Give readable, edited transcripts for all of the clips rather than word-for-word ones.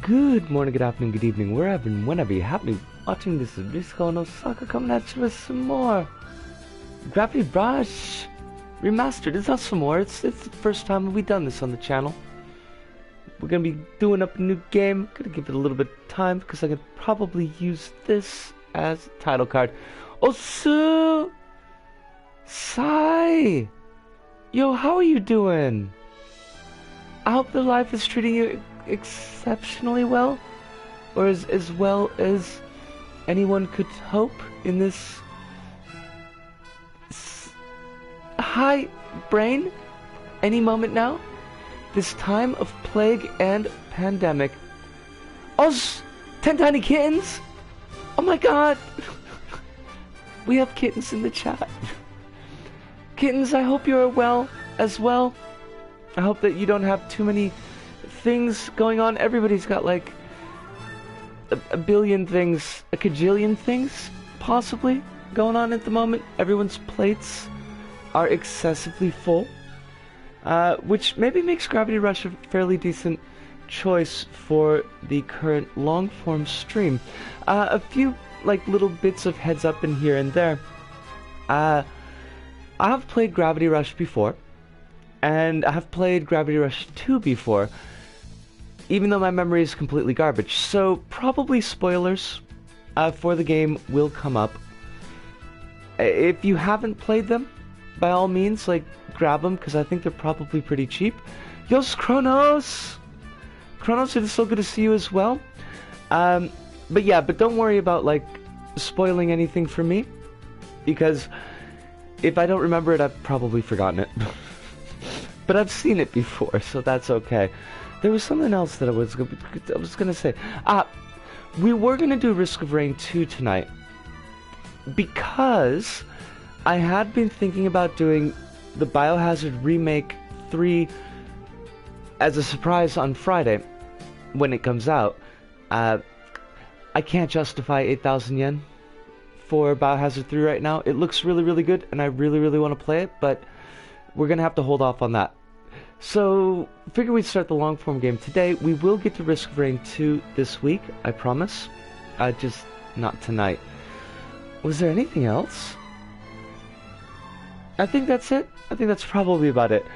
Good morning, good afternoon, good evening, wherever and whenever you happen to be watching. This is Risco and Osaka coming at you with some more Gravity Rush Remastered. It's not some more, it's the first time we've done this on the channel. We're gonna be doing up a new game. Gonna give it a little bit of time because I could probably use this as a title card. Osu! Sai! Yo, how are you doing? I hope the life is treating you exceptionally well, or as well as anyone could hope in this. Hi, brain. Any moment now. This time of plague and pandemic. Oz, 10 tiny kittens. Oh my God. We have kittens in the chat. Kittens, I hope you are well as well. I hope that you don't have too many things going on. Everybody's got like a billion things, a cajillion things possibly going on at the moment. Everyone's plates are excessively full, which maybe makes Gravity Rush a fairly decent choice for the current long form stream. A few like little bits of heads up in here and there. I have played Gravity Rush before, and I have played Gravity Rush 2 before, even though my memory is completely garbage. So probably spoilers for the game will come up. If you haven't played them, by all means, like, grab them, because I think they're probably pretty cheap. Yos, Kronos! Kronos, it is so good to see you as well. But yeah, but don't worry about, like, spoiling anything for me, because if I don't remember it, I've probably forgotten it. But I've seen it before, so that's okay. There was something else that I was gonna say. We were gonna do Risk of Rain 2 tonight, because I had been thinking about doing the Biohazard Remake 3 as a surprise on Friday when it comes out. I can't justify 8,000 yen for Biohazard 3 right now. It looks really, really good, and I really, really want to play it, but we're gonna have to hold off on that. So, figure we'd start the long form game today. We will get to Risk of Rain 2 this week, I promise. Just not tonight. Was there anything else? I think that's it. I think that's probably about it.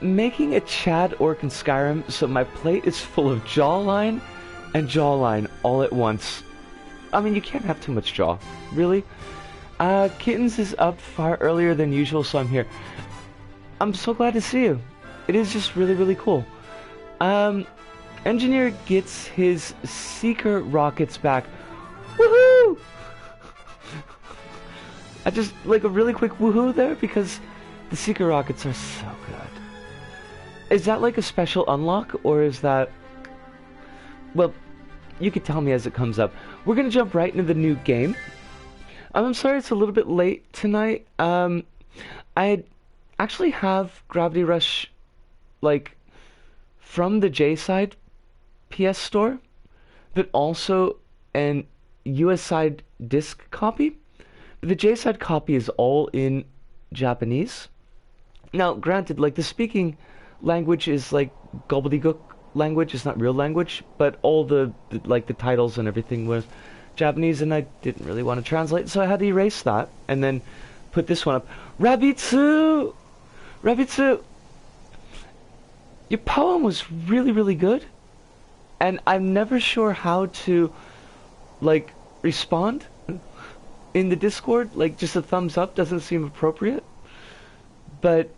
Making a Chad Orc in Skyrim, so my plate is full of jawline and jawline all at once. I mean, you can't have too much jaw. Really? Kittens is up far earlier than usual, so I'm here. I'm so glad to see you. It is just really, really cool. Engineer gets his Seeker rockets back. Woohoo! I just, like, a really quick woohoo there, because the Seeker rockets are so good. Is that like a special unlock, or is that... Well, you could tell me as it comes up. We're gonna jump right into the new game. I'm sorry it's a little bit late tonight. I actually have Gravity Rush, like, from the J side PS store, but also an US side disc copy. The J side copy is all in Japanese. Now, granted, like, the speaking language is like gobbledygook language, it's not real language, but all the titles and everything was Japanese, and I didn't really want to translate, so I had to erase that and then put this one up. Rabitsu! Rabitsu! Your poem was really, really good, and I'm never sure how to, like, respond in the Discord. Like, just a thumbs up doesn't seem appropriate, but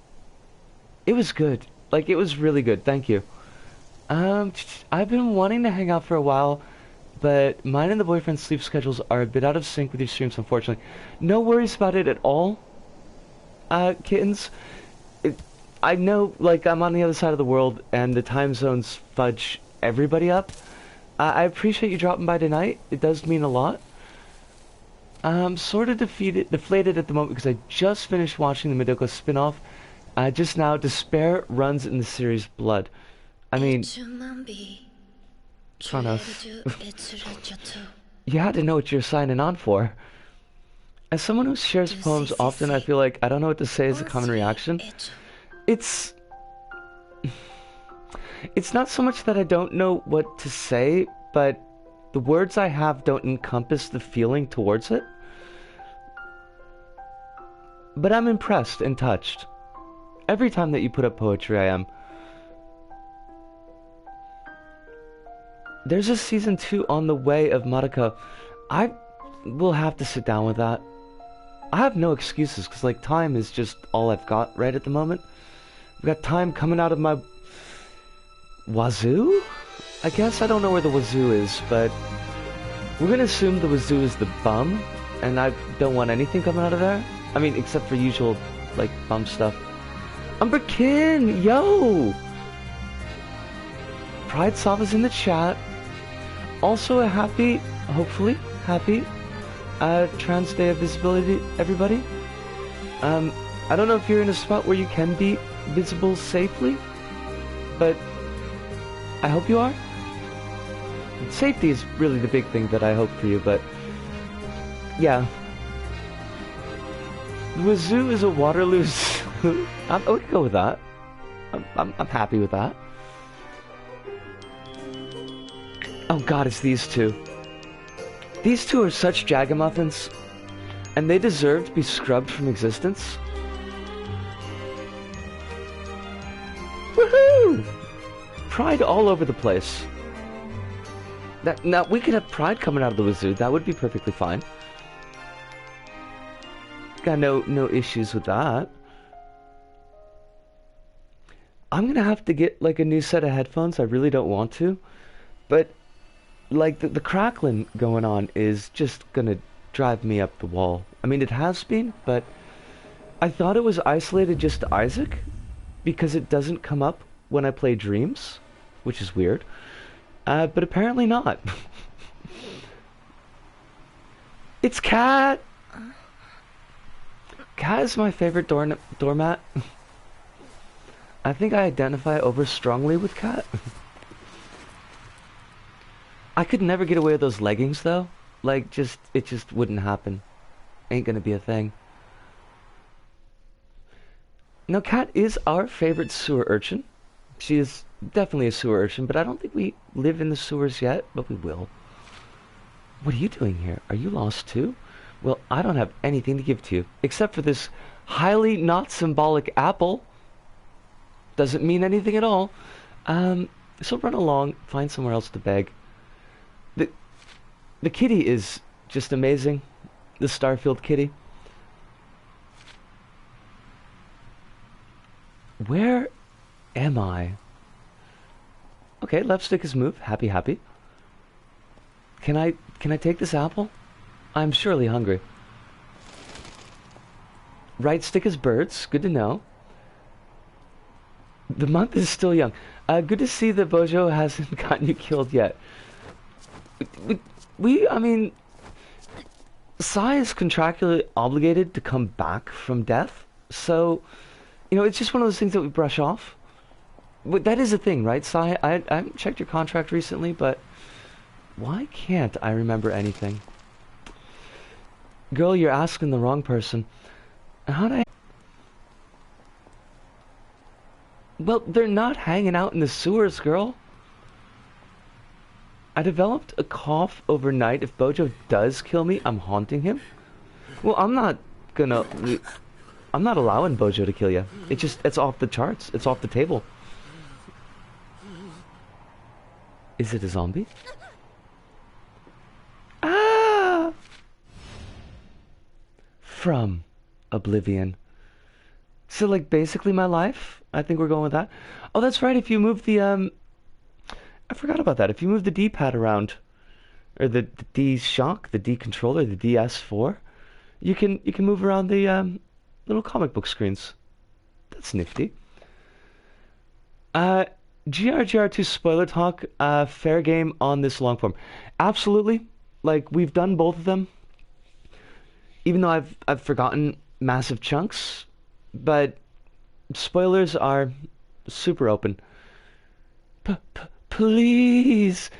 it was good. Like, it was really good. Thank you. I've been wanting to hang out for a while, but mine and the boyfriend's sleep schedules are a bit out of sync with your streams, unfortunately. No worries about it at all, kittens. I know, like, I'm on the other side of the world, and the time zones fudge everybody up. I appreciate you dropping by tonight. It does mean a lot. I'm sort of deflated at the moment because I just finished watching the Midoko spin-off. Just now, despair runs in the series' blood. I mean, Kronos, you had to know what you're signing on for. As someone who shares poems often, I feel like I don't know what to say as a common reaction. It's It's not so much that I don't know what to say, but the words I have don't encompass the feeling towards it. But I'm impressed and touched. Every time that you put up poetry, I am. There's a season 2 on the way of Madoka. I will have to sit down with that. I have no excuses, because, like, time is just all I've got right at the moment. I've got time coming out of my... wazoo? I guess I don't know where the wazoo is, but... we're gonna assume the wazoo is the bum, and I don't want anything coming out of there. I mean, except for usual, like, bum stuff. Umberkin! Yo! Pride Sava's in the chat. Also a happy, hopefully, happy Trans Day of Visibility, everybody. I don't know if you're in a spot where you can be visible safely, but I hope you are. Safety is really the big thing that I hope for you, but yeah. Wazoo is a Waterloo. I would go with that. I'm happy with that. Oh god, it's these two. These two are such jagamuffins, and they deserve to be scrubbed from existence. Woohoo! Pride all over the place. Now, we could have pride coming out of the wazoo. That would be perfectly fine. Got no issues with that. I'm gonna have to get, like, a new set of headphones. I really don't want to. But... like, the crackling going on is just gonna drive me up the wall. I mean, it has been, but I thought it was isolated just to Isaac, because it doesn't come up when I play Dreams, which is weird. But apparently not. It's Cat! Cat is my favorite doormat. I think I identify over strongly with Cat. I could never get away with those leggings, though. Like, it just wouldn't happen. Ain't gonna be a thing. Now, Kat is our favorite sewer urchin. She is definitely a sewer urchin, but I don't think we live in the sewers yet, but we will. What are you doing here? Are you lost too? Well, I don't have anything to give to you, except for this highly not symbolic apple. Doesn't mean anything at all. So run along, find somewhere else to beg. The kitty is just amazing. The Starfield kitty. Where am I? Okay, left stick is moved. Happy, happy. Can I take this apple? I'm surely hungry. Right stick is birds. Good to know. The month is still young. Good to see that Bojo hasn't gotten you killed yet. I mean, Sai is contractually obligated to come back from death, so, you know, it's just one of those things that we brush off. But that is a thing, right, Sai? I haven't checked your contract recently, but why can't I remember anything? Girl, you're asking the wrong person. How'd I... Well, they're not hanging out in the sewers, girl. I developed a cough overnight. If Bojo does kill me, I'm haunting him. Well, I'm not allowing Bojo to kill you. It's off the charts. It's off the table. Is it a zombie? Ah! From Oblivion. So, like, basically my life? I think we're going with that. Oh, that's right. If you move the, I forgot about that. If you move the D-pad around, or the D-Shock, the D-Controller, the DS4, you can move around the little comic book screens. That's nifty. GRGR2 spoiler talk, fair game on this long form. Absolutely. Like, we've done both of them. Even though I've forgotten massive chunks, but spoilers are super open. Please,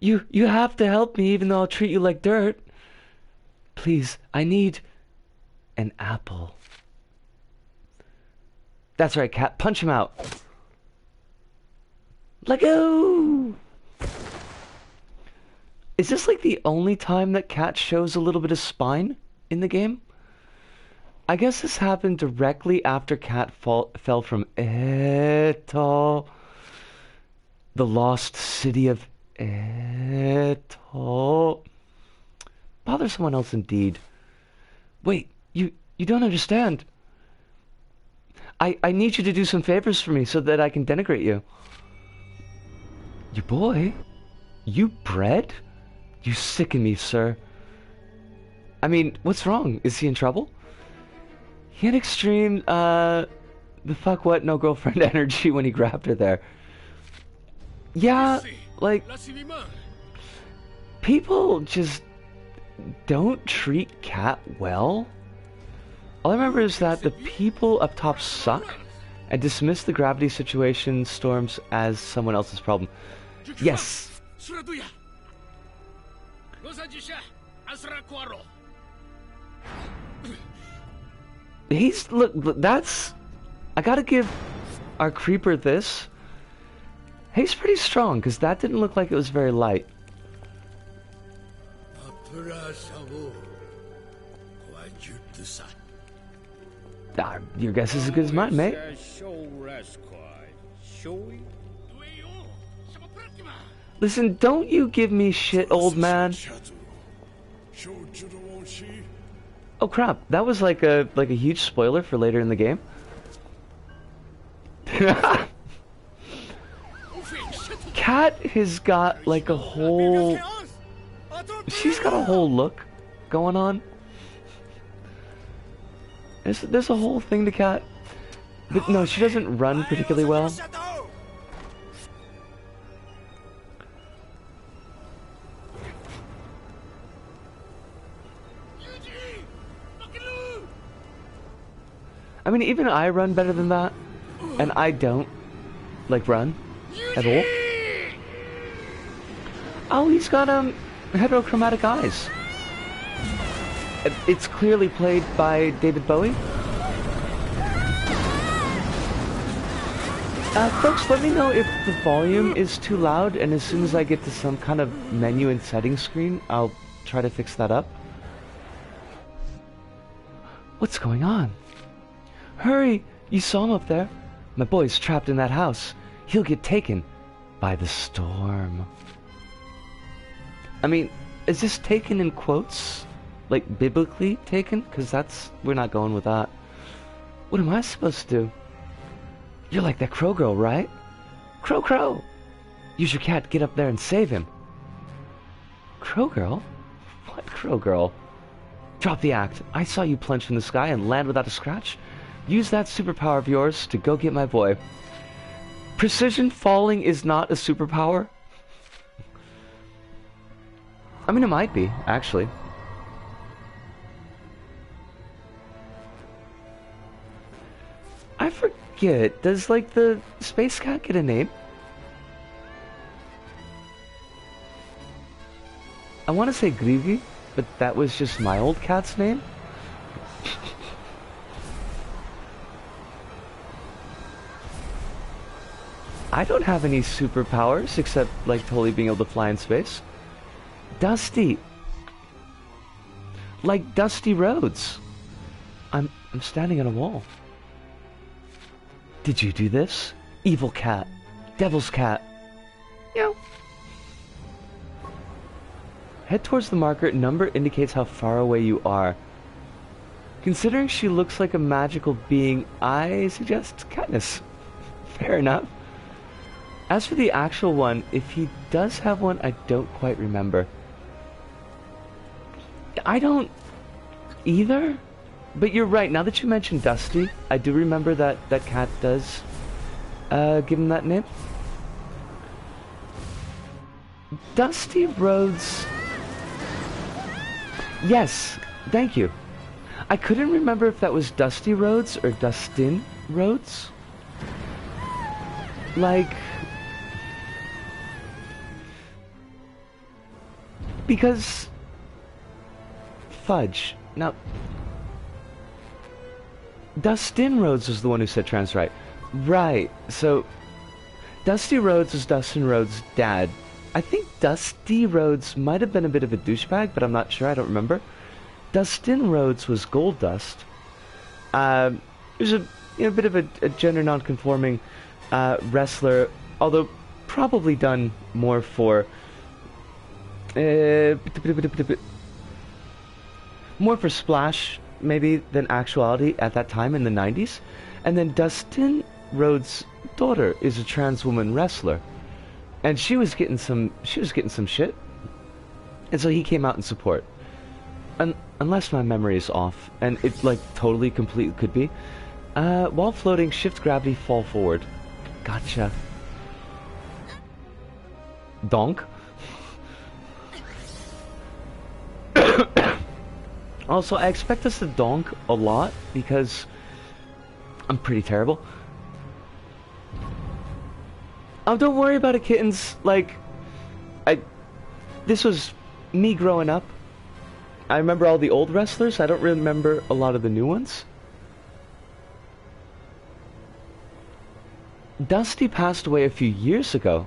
you have to help me, even though I'll treat you like dirt. Please, I need an apple. That's right, Cat. Punch him out. Let go! Is this like the only time that Cat shows a little bit of spine in the game? I guess this happened directly after Cat fell from Etol, the lost city of Etol. Bother someone else indeed. Wait, you don't understand. I need you to do some favors for me so that I can denigrate you. Your boy? You bred? You sicken me, sir. I mean, what's wrong? Is he in trouble? He had extreme, the fuck what, no girlfriend energy when he grabbed her there. Yeah, like, people just don't treat Cat well. All I remember is that the people up top suck and dismiss the gravity situation storms as someone else's problem. Yes. Look, that's, I gotta give our creeper this. He's pretty strong, because that didn't look like it was very light. Your guess is as good as mine, mate. Listen, don't you give me shit, old man. Oh crap, that was like a huge spoiler for later in the game. Cat has got like a whole... She's got a whole look going on. There's a whole thing to Cat. But no, she doesn't run particularly well. I mean, even I run better than that. And I don't, like, run at all. Oh, he's got, heterochromatic eyes. It's clearly played by David Bowie. Folks, let me know if the volume is too loud, and as soon as I get to some kind of menu and settings screen, I'll try to fix that up. What's going on? Hurry! You saw him up there. My boy's trapped in that house. He'll get taken by the storm. I mean, is this taken in quotes? Like, biblically taken? Because that's... we're not going with that. What am I supposed to do? You're like that crow girl, right? Crow, crow! Use your cat to get up there and save him. Crow girl? What crow girl? Drop the act. I saw you plunge from the sky and land without a scratch. Use that superpower of yours to go get my boy. Precision falling is not a superpower? I mean, it might be, actually. I forget, does, like, the space cat get a name? I want to say Grigi, but that was just my old cat's name. I don't have any superpowers except, like, totally being able to fly in space. Dusty. Like Dusty Roads. I'm standing on a wall. Did you do this? Evil cat. Devil's cat. Meow. Head towards the marker. Number indicates how far away you are. Considering she looks like a magical being, I suggest Katniss. Fair enough. As for the actual one, if he does have one, I don't quite remember. I don't either, but you're right. Now that you mentioned Dusty, I do remember that cat does give him that name. Dusty Roads. Yes, thank you. I couldn't remember if that was Dusty Roads or Dustin Roads. Like... because... fudge. Now... Dustin Rhodes was the one who said trans right. Right, so... Dusty Rhodes was Dustin Rhodes' dad. I think Dusty Rhodes might have been a bit of a douchebag, but I'm not sure. I don't remember. Dustin Rhodes was Gold Dust. He was a bit of a gender non-conforming wrestler, although probably done more for more for splash maybe than actuality at that time in the 90s. And then Dustin Rhodes' daughter is a trans woman wrestler, and she was getting some shit, and so he came out in support. Unless my memory is off, and it like totally completely could be. While floating, shift gravity, fall forward. Gotcha. Donk. Also, I expect us to donk a lot because I'm pretty terrible. Oh, don't worry about it, kittens. Like, this was me growing up. I remember all the old wrestlers. I don't remember a lot of the new ones. Dusty passed away a few years ago.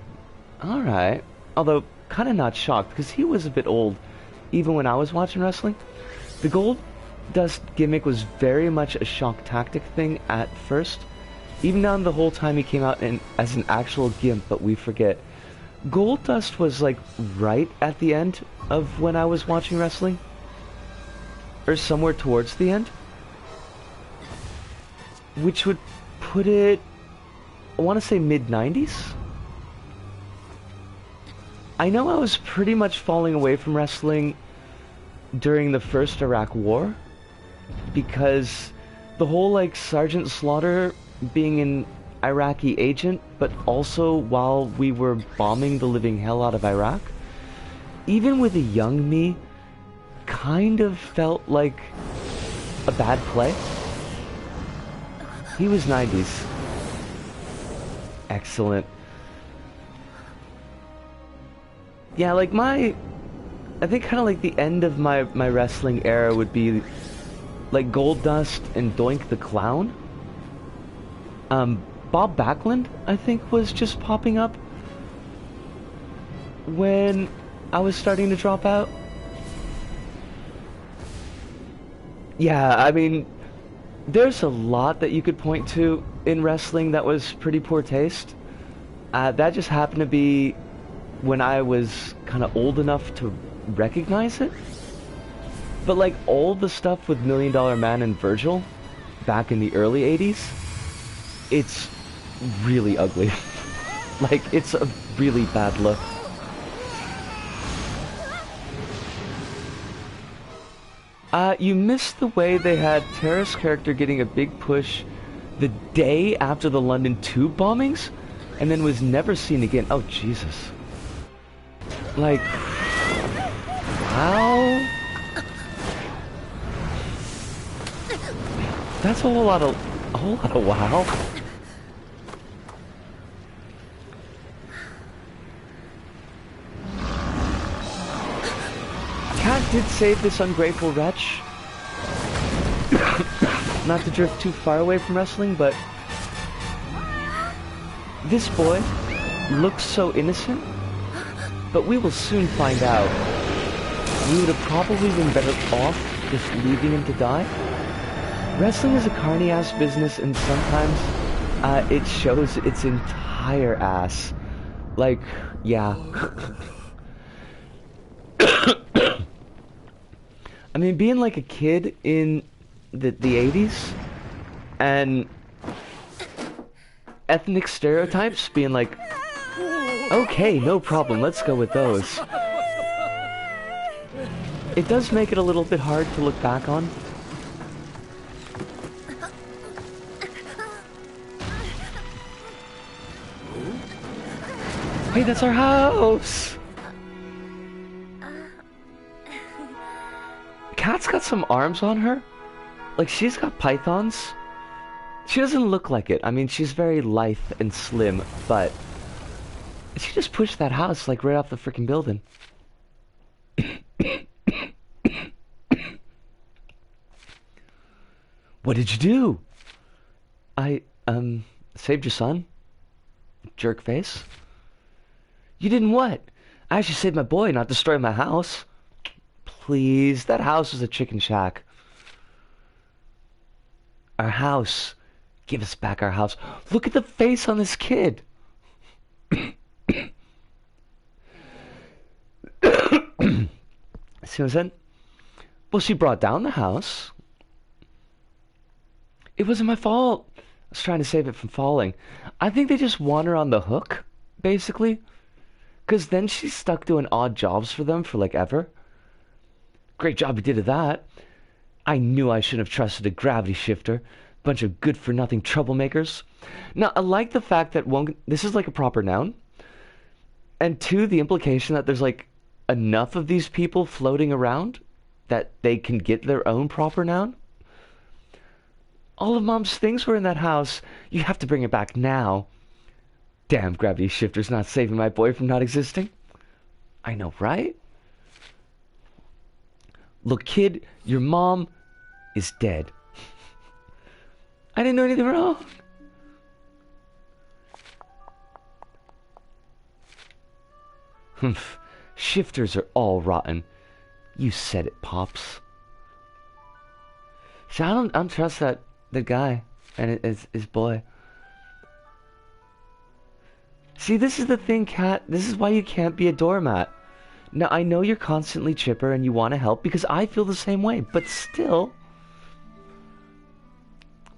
Alright. Although, kind of not shocked, because he was a bit old, even when I was watching wrestling. The Gold Dust gimmick was very much a shock tactic thing at first. Even down the whole time he came out as an actual gimp, but we forget. Gold Dust was like right at the end of when I was watching wrestling. Or somewhere towards the end. Which would put it, I want to say mid-90s? I know I was pretty much falling away from wrestling during the first Iraq War, because the whole like Sergeant Slaughter being an Iraqi agent, but also while we were bombing the living hell out of Iraq, even with a young me, kind of felt like a bad play. He was 90s. Excellent. Yeah, like I think kind of like the end of my wrestling era would be like Gold Dust and Doink the Clown. Bob Backlund, I think, was just popping up when I was starting to drop out. Yeah, I mean, there's a lot that you could point to in wrestling that was pretty poor taste. That just happened to be when I was kind of old enough to recognize it. But like all the stuff with Million Dollar Man and Virgil back in the early 80s, it's really ugly. Like, it's a really bad look. You missed the way they had Tara's character getting a big push the day after the London tube bombings, and then was never seen again. Oh, Jesus. Like, wow. That's a whole lot of wow. Cat did save this ungrateful wretch. Not to drift too far away from wrestling, but this boy looks so innocent, but we will soon find out. We would have probably been better off just leaving him to die. Wrestling is a carny-ass business, and sometimes it shows its entire ass. Like, yeah. I mean, being like a kid in the 80s, and ethnic stereotypes being like, okay, no problem, let's go with those. It does make it a little bit hard to look back on. Hey, that's our house! Kat's got some arms on her. Like, she's got pythons. She doesn't look like it. I mean, she's very lithe and slim, but she just pushed that house, like, right off the freaking building. What did you do? I, saved your son? jerk face. You didn't what? I actually saved my boy, not destroy my house. Please, that house was a chicken shack. Our house. Give us back our house. Look at the face on this kid. See what I'm saying? Well, she brought down the house. It wasn't my fault. I was trying to save it from falling. I think they just want her on the hook, basically. Because then she's stuck doing odd jobs for them for like ever. Great job you did of that. I knew I shouldn't have trusted a gravity shifter. Bunch of good-for-nothing troublemakers. Now, I like the fact that one, this is like a proper noun. And two, the implication that there's like enough of these people floating around that they can get their own proper noun. All of Mom's things were in that house. You have to bring it back now. Damn, gravity shifter's not saving my boy from not existing. I know, right? Look, kid, your mom is dead. I didn't do anything wrong. Humph. Shifters are all rotten. You said it, Pops. See, I don't trust the guy and his boy. See, this is the thing, Kat. This is why you can't be a doormat. Now, I know you're constantly chipper and you want to help because I feel the same way, but still...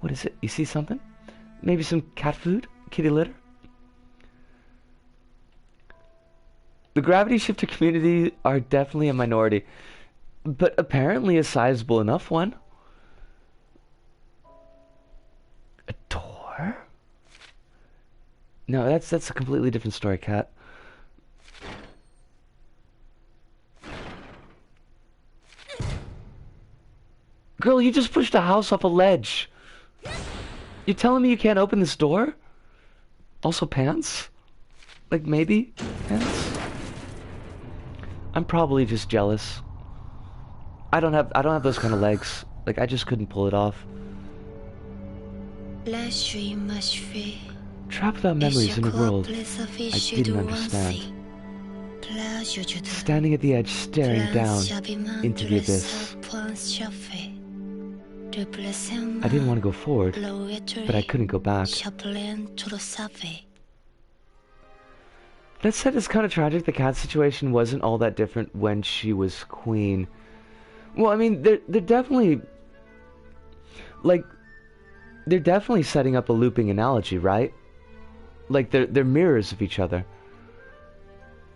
What is it? You see something? Maybe some cat food? Kitty litter? The gravity shifter community are definitely a minority, but apparently a sizable enough one. A door? No, that's a completely different story, Kat. Girl, you just pushed a house off a ledge. You're telling me you can't open this door? Also pants? Like maybe pants? I'm probably just jealous. I don't have those kind of legs. Like I just couldn't pull it off. Trapped without memories in a world I didn't understand. Standing at the edge, staring down into the abyss. I didn't want to go forward, but I couldn't go back. That said, it's kind of tragic the cat situation wasn't all that different when she was queen. Well, I mean, they're definitely... Like, they're definitely setting up a looping analogy, right? Like, they're mirrors of each other.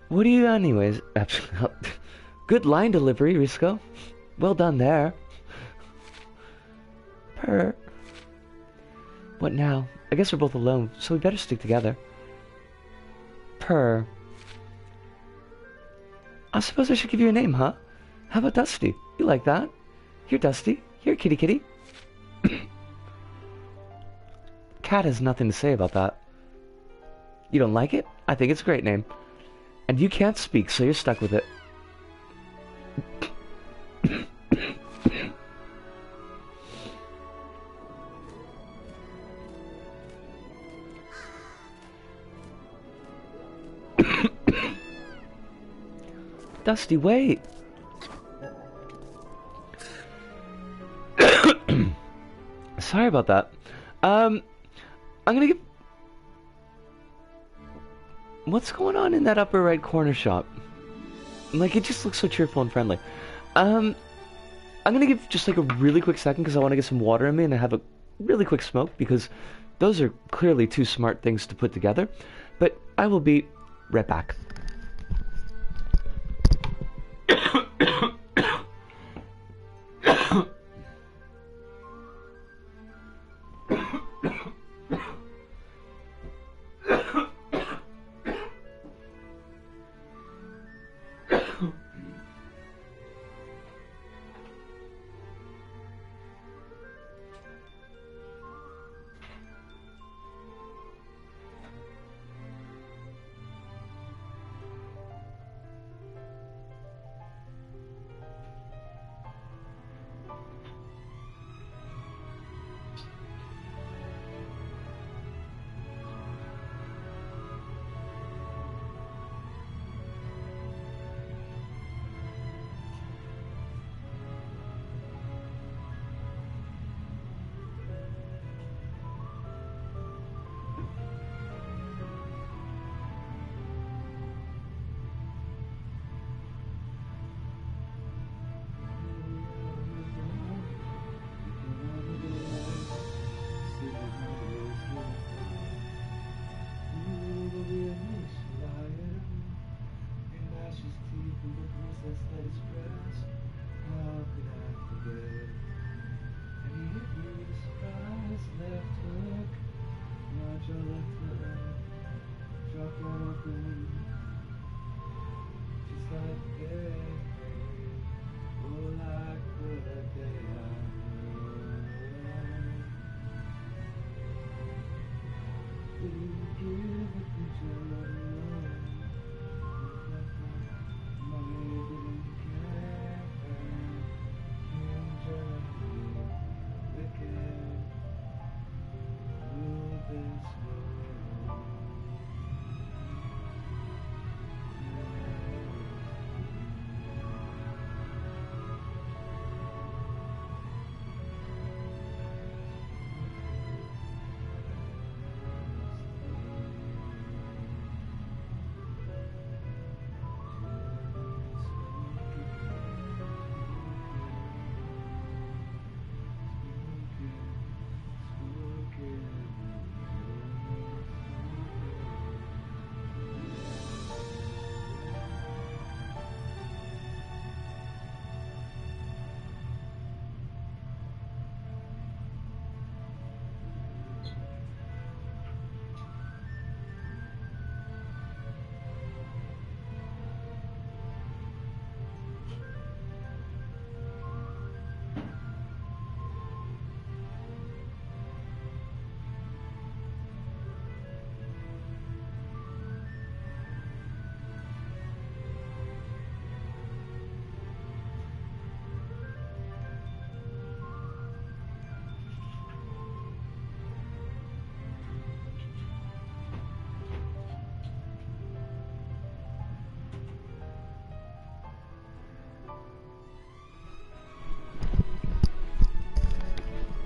What do you... Anyways... Good line delivery, Risco. Well done there. Purr. What now? I guess we're both alone, so we better stick together. Purr. I suppose I should give you a name, huh? How about Dusty? You like that? Here, Dusty. Here, kitty kitty. Cat has nothing to say about that. You don't like it? I think it's a great name. And you can't speak, so you're stuck with it. Dusty, wait! Sorry about that. I'm gonna give... What's going on in that upper right corner shop? Like, it just looks so cheerful and friendly. I'm gonna give just like a really quick second because I want to get some water in me and I have a really quick smoke because those are clearly two smart things to put together. But I will be right back.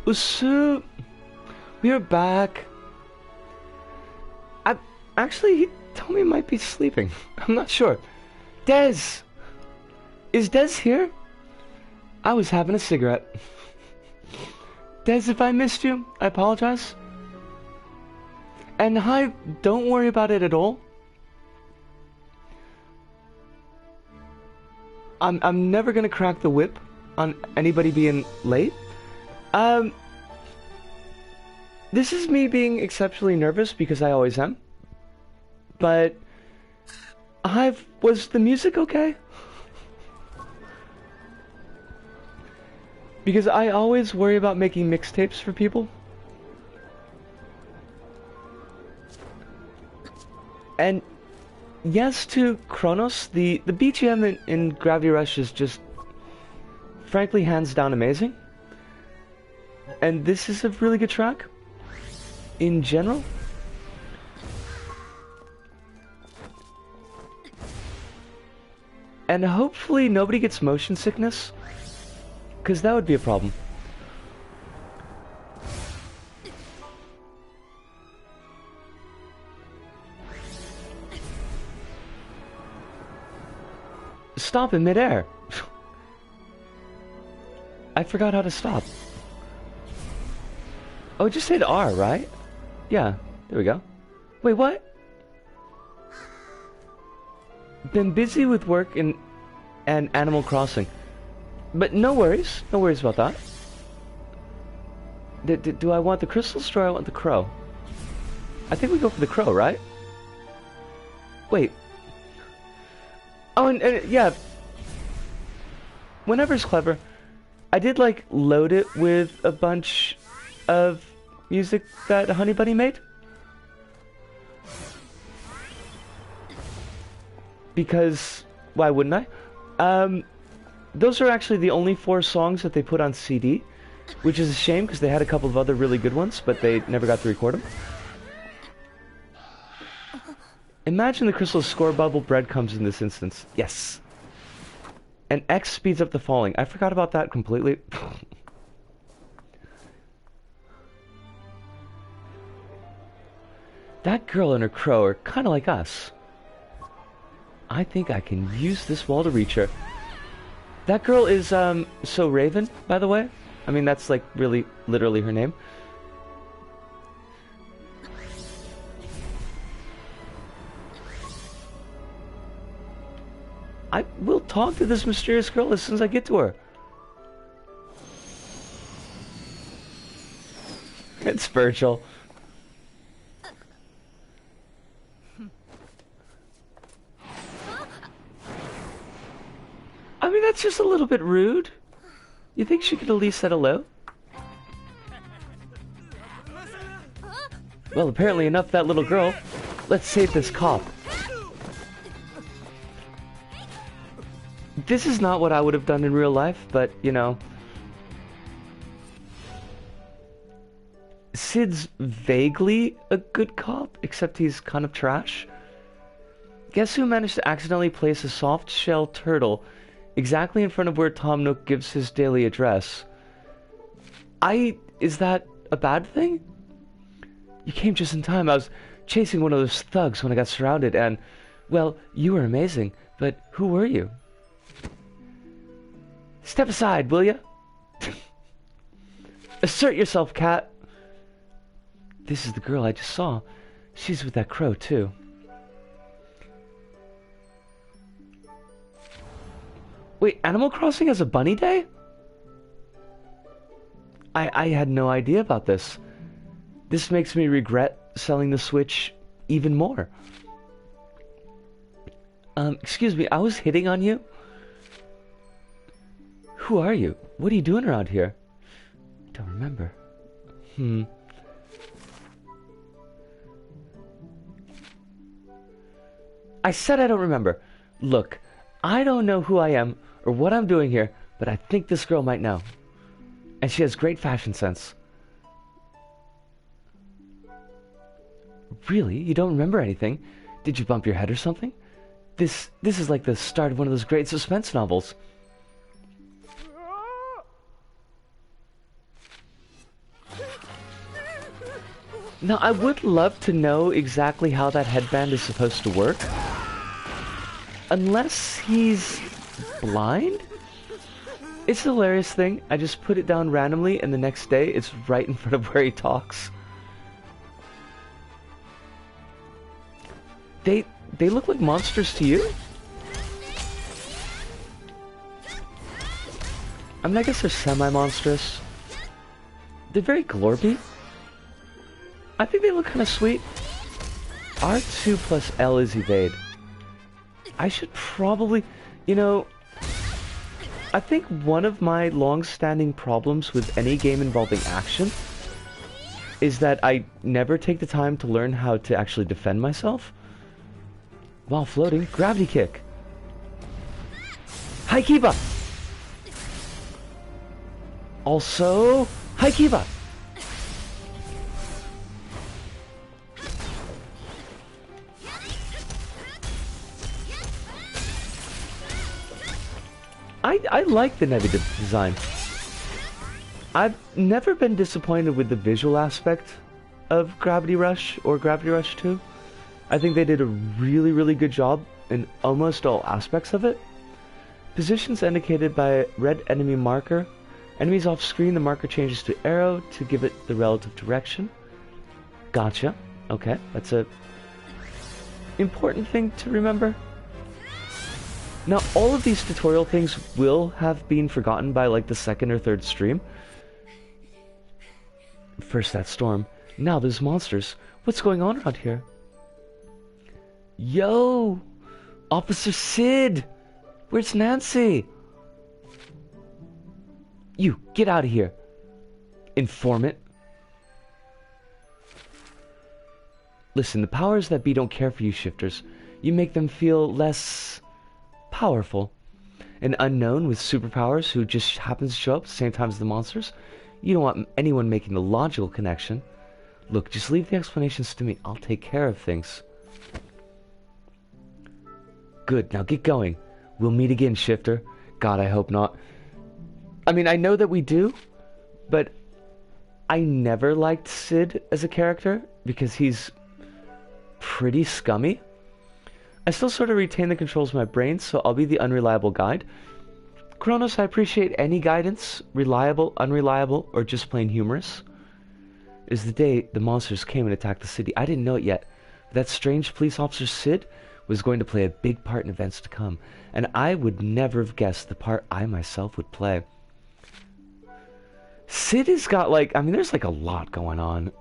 Usu, we are back. Actually, he told me he might be sleeping. I'm not sure. Dez! Is Dez here? I was having a cigarette. Dez, if I missed you, I apologize. And hi, don't worry about it at all. I'm never gonna crack the whip on anybody being late. This is me being exceptionally nervous because I always am. But was the music okay? Because I always worry about making mixtapes for people. And yes to Kronos, the BGM in Gravity Rush is just frankly hands down amazing. And this is a really good track in general. And hopefully nobody gets motion sickness, because that would be a problem. Stop in midair. I forgot how to stop. Oh, it just said R, right? Yeah, there we go. Wait, what? Been busy with work and Animal Crossing. But no worries about that. Do I want the crystals or do I want the crow? I think we go for the crow, right? Wait. Oh, and yeah. Whenever's clever. I did, like, load it with a bunch of music that Honey Bunny made. Because, why wouldn't I? Those are actually the only 4 songs that they put on CD, which is a shame because they had a couple of other really good ones, but they never got to record them. Imagine the crystal score bubble breadcrumbs in this instance. Yes. And X speeds up the falling. I forgot about that completely. That girl and her crow are kind of like us. I think I can use this wall to reach her. That girl is, So Raven, by the way. I mean, that's, like, really, literally her name. I will talk to this mysterious girl as soon as I get to her. It's Virgil. I mean, that's just a little bit rude. You think she could at least say hello? Well, apparently enough that little girl. Let's save this cop. This is not what I would have done in real life, but, you know. Sid's vaguely a good cop, except he's kind of trash. Guess who managed to accidentally place a soft-shell turtle exactly in front of where Tom Nook gives his daily address? Is that a bad thing? You came just in time. I was chasing one of those thugs when I got surrounded, and, well, you were amazing, but who were you? Step aside, will ya? Assert yourself, cat. This is the girl I just saw. She's with that crow, too. Wait, Animal Crossing has a bunny day? I had no idea about this. This makes me regret selling the Switch even more. Excuse me, I was hitting on you? Who are you? What are you doing around here? Don't remember. I said I don't remember. Look, I don't know who I am or what I'm doing here, but I think this girl might know. And she has great fashion sense. Really? You don't remember anything? Did you bump your head or something? This is like the start of one of those great suspense novels. Now, I would love to know exactly how that headband is supposed to work. Unless he's blind? It's a hilarious thing. I just put it down randomly, and the next day, it's right in front of where he talks. They look like monsters to you? I mean, I guess they're semi-monstrous. They're very glorpy. I think they look kind of sweet. R2 plus L is evade. I should probably... You know... I think one of my long-standing problems with any game involving action is that I never take the time to learn how to actually defend myself. While floating, gravity kick. High Kiba! Also, High Kiba! I like the Nevi design. I've never been disappointed with the visual aspect of Gravity Rush or Gravity Rush 2. I think they did a really, really good job in almost all aspects of it. Positions indicated by a red enemy marker. Enemies off screen, the marker changes to arrow to give it the relative direction. Gotcha. Okay, that's a important thing to remember. Now, all of these tutorial things will have been forgotten by like the second or third stream. First that storm, now there's monsters. What's going on around here? Yo! Officer Sid! Where's Nancy? You, get out of here. Informant. Listen, the powers that be don't care for you shifters. You make them feel less... powerful. An unknown with superpowers who just happens to show up at the same time as the monsters. You don't want anyone making the logical connection. Look, just leave the explanations to me. I'll take care of things. Good, now get going. We'll meet again, Shifter. God, I hope not. I mean, I know that we do, but I never liked Sid as a character because he's pretty scummy. I still sort of retain the controls of my brain, so I'll be the unreliable guide. Kronos, I appreciate any guidance, reliable, unreliable, or just plain humorous. It is the day the monsters came and attacked the city. I didn't know it yet, but that strange police officer Sid was going to play a big part in events to come, and I would never have guessed the part I myself would play. Sid has got like, I mean, there's like a lot going on.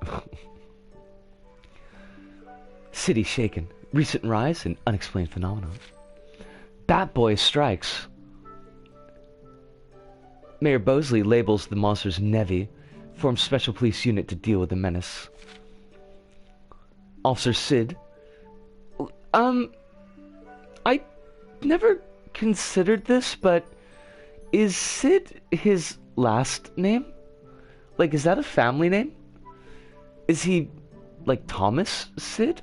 City shaken. Recent rise in unexplained phenomenon. Bat Boy strikes. Mayor Bosley labels the monsters Nevi, forms special police unit to deal with the menace. Officer Sid I never considered this, but is Sid his last name? Like, is that a family name? Is he, like, Thomas Sid?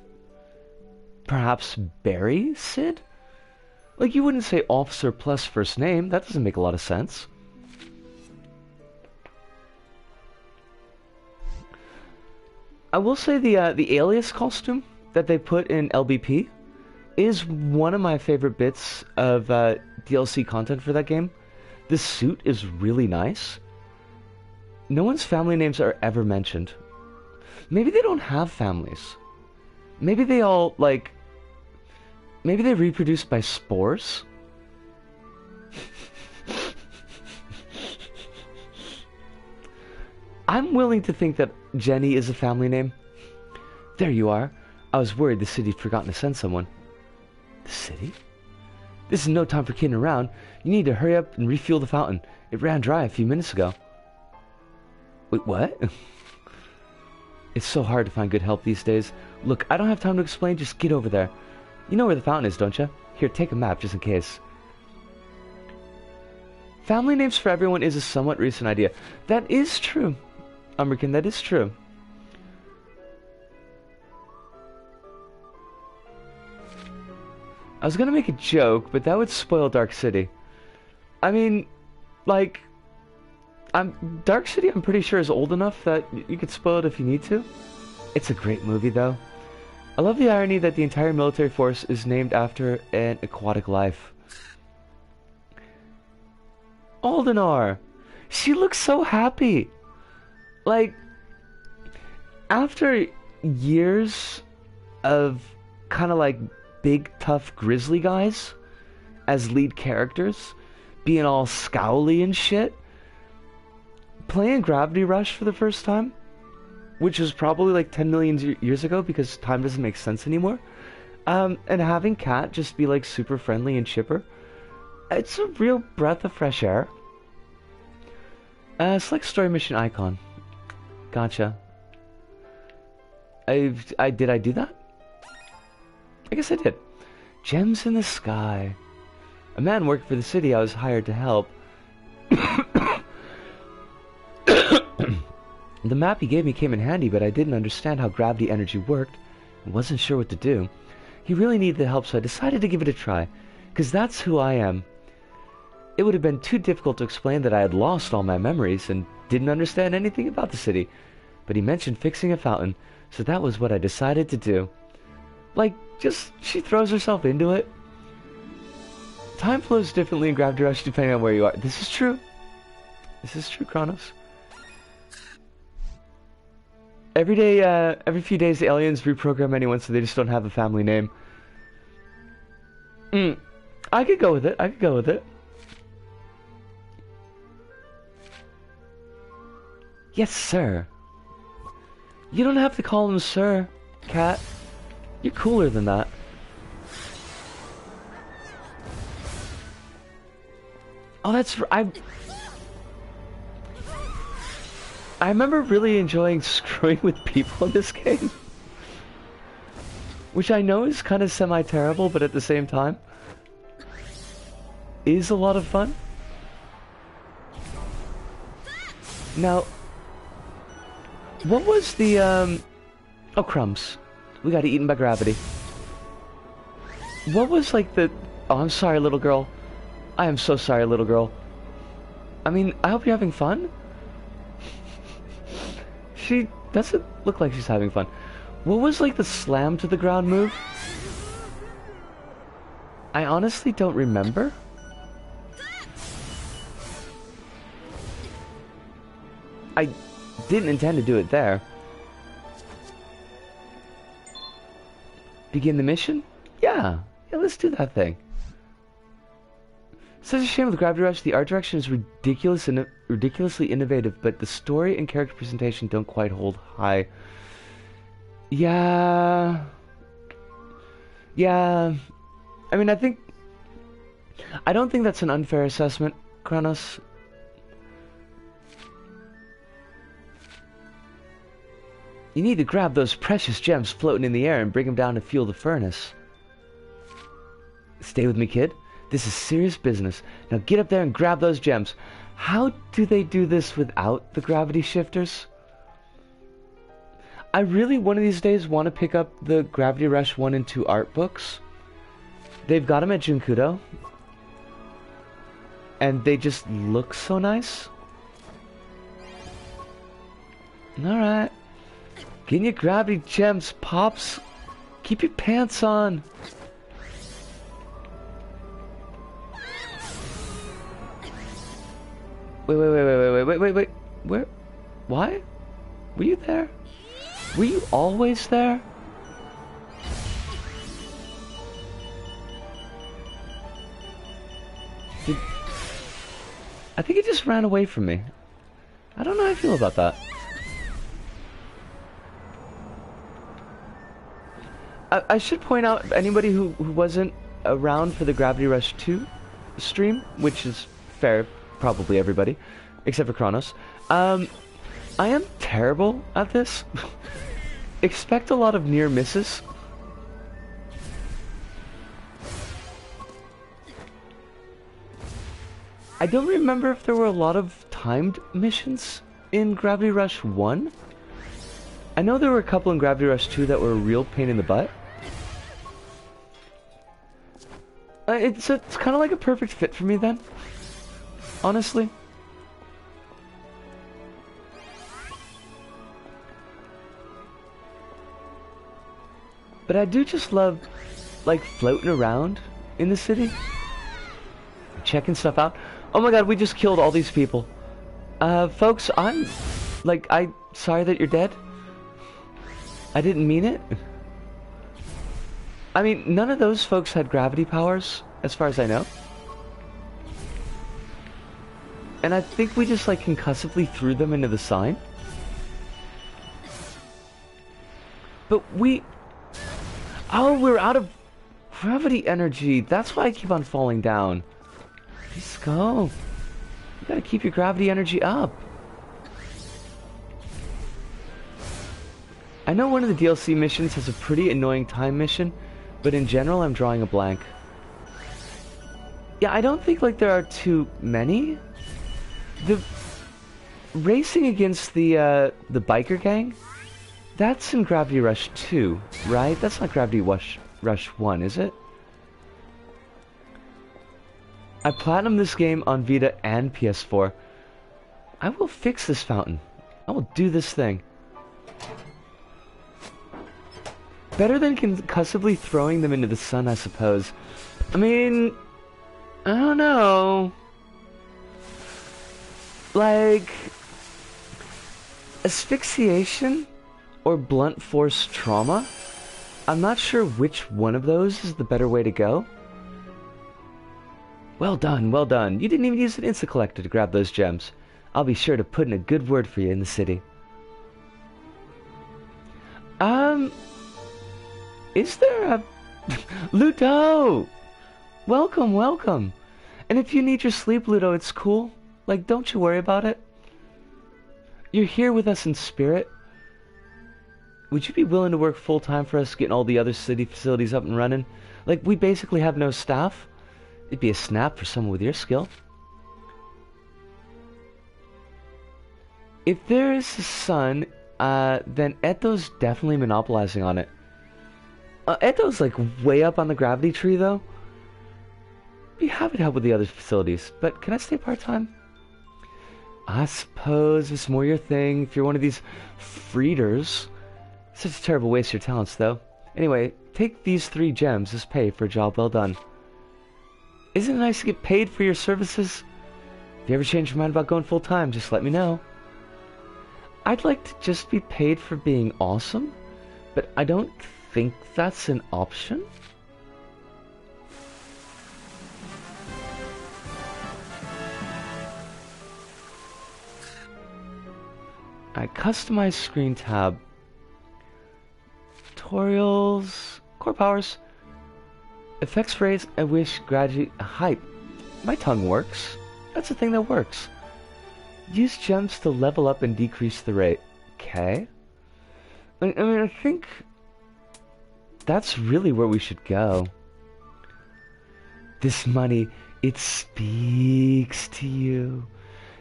Perhaps Barry Sid? Like, you wouldn't say officer plus first name. That doesn't make a lot of sense. I will say the alias costume that they put in LBP is one of my favorite bits of DLC content for that game. This suit is really nice. No one's family names are ever mentioned. Maybe they don't have families. Maybe they all, like... Maybe they reproduce by spores? I'm willing to think that Jenny is a family name. There you are. I was worried the city'd forgotten to send someone. The city? This is no time for kidding around. You need to hurry up and refuel the fountain. It ran dry a few minutes ago. Wait, what? It's so hard to find good help these days. Look, I don't have time to explain. Just get over there. You know where the fountain is, don't you? Here, take a map just in case. Family names for everyone is a somewhat recent idea. That is true, Umberkin, that is true. I was gonna make a joke, but that would spoil Dark City. I mean, like... Dark City, I'm pretty sure, is old enough that you could spoil it if you need to. It's a great movie, though. I love the irony that the entire military force is named after an aquatic life. Aldenar! She looks so happy! Like, after years of kind of like big, tough grizzly guys as lead characters, being all scowly and shit, playing Gravity Rush for the first time, which was probably like 10 million years ago because time doesn't make sense anymore, and having Kat just be like super friendly and chipper, it's a real breath of fresh air. Select story mission icon. Gotcha. Did I do that? I guess I did. Gems in the sky. A man working for the city I was hired to help. The map he gave me came in handy, but I didn't understand how gravity energy worked and wasn't sure what to do. He really needed the help, so I decided to give it a try, because that's who I am. It would have been too difficult to explain that I had lost all my memories and didn't understand anything about the city, but he mentioned fixing a fountain, so that was what I decided to do. Like, just, she throws herself into it. Time flows differently in Gravity Rush depending on where you are. This is true. This is true, Kronos. Every day, every few days, the aliens reprogram anyone so they just don't have a family name. I could go with it. I could go with it. Yes, sir. You don't have to call him sir, Cat. You're cooler than that. Oh, that's... I remember really enjoying screwing with people in this game. Which I know is kind of semi-terrible, but at the same time is a lot of fun. Now, what was the, oh, crumbs. We got eaten by gravity. What was, like, the... Oh, I'm sorry, little girl. I am so sorry, little girl. I mean, I hope you're having fun. She doesn't look like she's having fun. What was, like, the slam to the ground move? I honestly don't remember. I didn't intend to do it there. Begin the mission? Yeah, let's do that thing. Such a shame with Gravity Rush, the art direction is ridiculously innovative, but the story and character presentation don't quite hold high. Yeah. I mean, I don't think that's an unfair assessment, Kronos. You need to grab those precious gems floating in the air and bring them down to fuel the furnace. Stay with me, kid. This is serious business. Now get up there and grab those gems. How do they do this without the gravity shifters? I really, one of these days, want to pick up the Gravity Rush 1 and 2 art books. They've got them at Junkudo. And they just look so nice. Alright. Getting your gravity gems, Pops. Keep your pants on. Wait. Where? Why? Were you there? Were you always there? I think it just ran away from me. I don't know how I feel about that. I should point out, anybody who wasn't around for the Gravity Rush 2 stream, which is fair, probably everybody, except for Kronos, I am terrible at this. Expect a lot of near misses. I don't remember if there were a lot of timed missions in Gravity Rush 1. I know there were a couple in Gravity Rush 2 that were a real pain in the butt. It's kind of like a perfect fit for me then, honestly. But I do just love, like, floating around in the city, checking stuff out. Oh my god, we just killed all these people. Folks, I'm sorry that you're dead. I didn't mean it. I mean, none of those folks had gravity powers, as far as I know. And I think we just, like, concussively threw them into the sign. But oh, we're out of gravity energy. That's why I keep on falling down. Just go. You gotta keep your gravity energy up. I know one of the DLC missions has a pretty annoying time mission, but in general I'm drawing a blank. Yeah, I don't think, like, there are too many. The racing against the biker gang, that's in Gravity Rush 2, right? That's not Gravity Rush 1, is it? I platinumed this game on Vita and PS4. I will fix this fountain. I will do this thing. Better than concussively throwing them into the sun, I suppose. I mean, I don't know. Like, asphyxiation or blunt force trauma? I'm not sure which one of those is the better way to go. Well done, well done. You didn't even use an insta collector to grab those gems. I'll be sure to put in a good word for you in the city. Is there a... Ludo! Welcome, welcome. And if you need your sleep, Ludo, it's cool. Like, don't you worry about it. You're here with us in spirit. Would you be willing to work full-time for us, getting all the other city facilities up and running? Like, we basically have no staff. It'd be a snap for someone with your skill. If there is a sun, then Eto's definitely monopolizing on it. Eto's, like, way up on the gravity tree, though. Be happy to help with the other facilities, but can I stay part-time? I suppose it's more your thing if you're one of these freeders. Such a terrible waste of your talents, though. Anyway, take these 3 gems as pay for a job well done. Isn't it nice to get paid for your services? If you ever change your mind about going full-time, just let me know. I'd like to just be paid for being awesome, but I don't think that's an option. I customize screen tab. Tutorials, core powers, effects raise, I wish, graduate, hype. My tongue works. That's a thing that works. Use gems to level up and decrease the rate. Okay. I mean, I think that's really where we should go. This money, it speaks to you.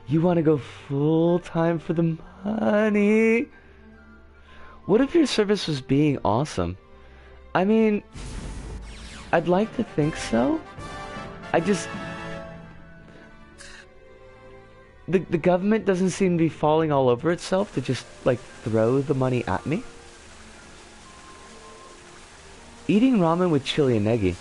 You want to go full time for the money. What if your service was being awesome? I mean, I'd like to think so. The government doesn't seem to be falling all over itself to just, like, throw the money at me. Eating ramen with chili and negi.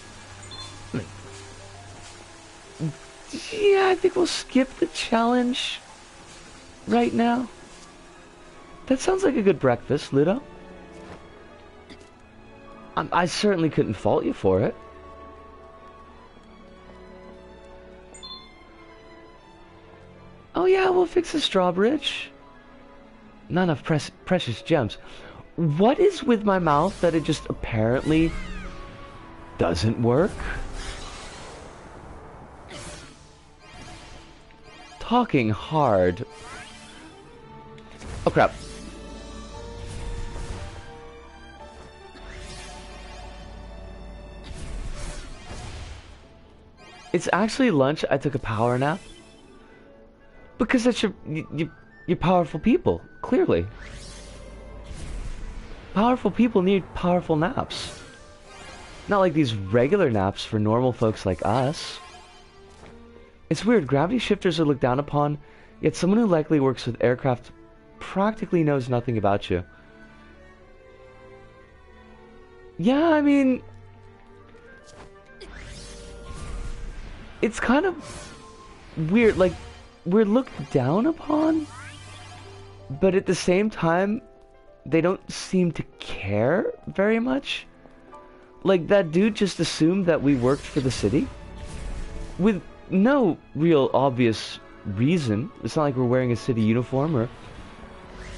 Yeah, I think we'll skip the challenge right now. That sounds like a good breakfast, Ludo. I certainly couldn't fault you for it. Oh yeah, we'll fix the straw bridge. Not enough precious gems. What is with my mouth that it just apparently doesn't work? Talking hard. Oh crap. It's actually lunch. I took a power nap. Because that's you're powerful people, clearly. Powerful people need powerful naps. Not like these regular naps for normal folks like us. It's weird, gravity shifters are looked down upon, yet someone who likely works with aircraft practically knows nothing about you. Yeah, I mean... It's kind of weird, like, we're looked down upon, but at the same time, they don't seem to care very much. Like, that dude just assumed that we worked for the city, with no real obvious reason. It's not like we're wearing a city uniform or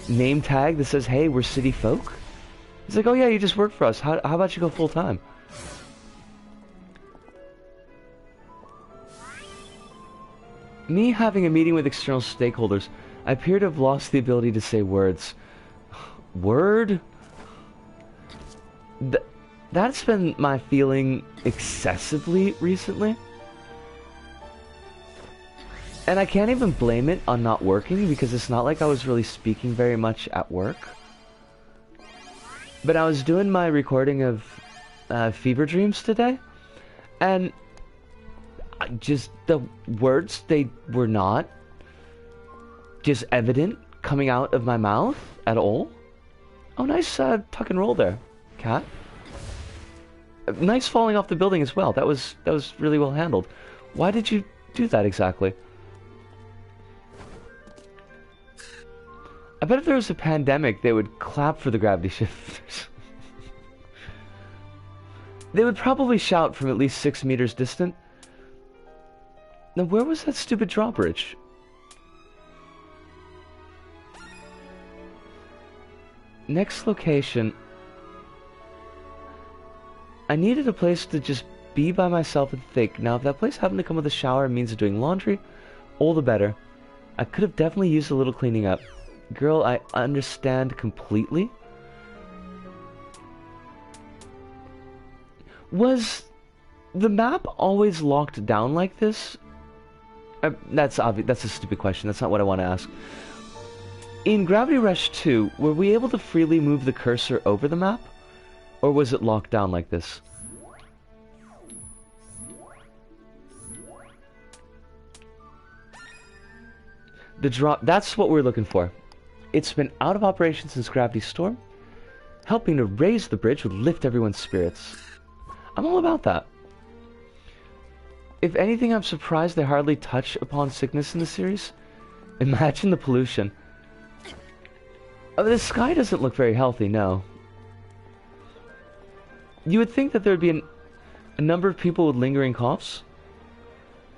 name tag that says, hey, we're city folk. He's like, oh yeah, you just work for us. How about you go full time? Me having a meeting with external stakeholders, I appear to have lost the ability to say words. Word? That's been my feeling excessively recently. And I can't even blame it on not working, because it's not like I was really speaking very much at work. But I was doing my recording of Fever Dreams today, and just the words, they were not just evident coming out of my mouth at all. Oh, nice tuck and roll there, cat. Nice falling off the building as well. That was really well handled. Why did you do that exactly? I bet if there was a pandemic, they would clap for the gravity shifters. They would probably shout from at least 6 meters distant. Now, where was that stupid drawbridge? Next location. I needed a place to just be by myself and think. Now, if that place happened to come with a shower and means of doing laundry, all the better. I could have definitely used a little cleaning up. Girl, I understand completely. Was the map always locked down like this? That's obvious. That's a stupid question. That's not what I want to ask. In Gravity Rush 2, were we able to freely move the cursor over the map? Or was it locked down like this? The drop, that's what we're looking for. It's been out of operation since Gravity Storm. Helping to raise the bridge would lift everyone's spirits. I'm all about that. If anything, I'm surprised they hardly touch upon sickness in the series. Imagine the pollution. The sky doesn't look very healthy, no. You would think that there would be a number of people with lingering coughs.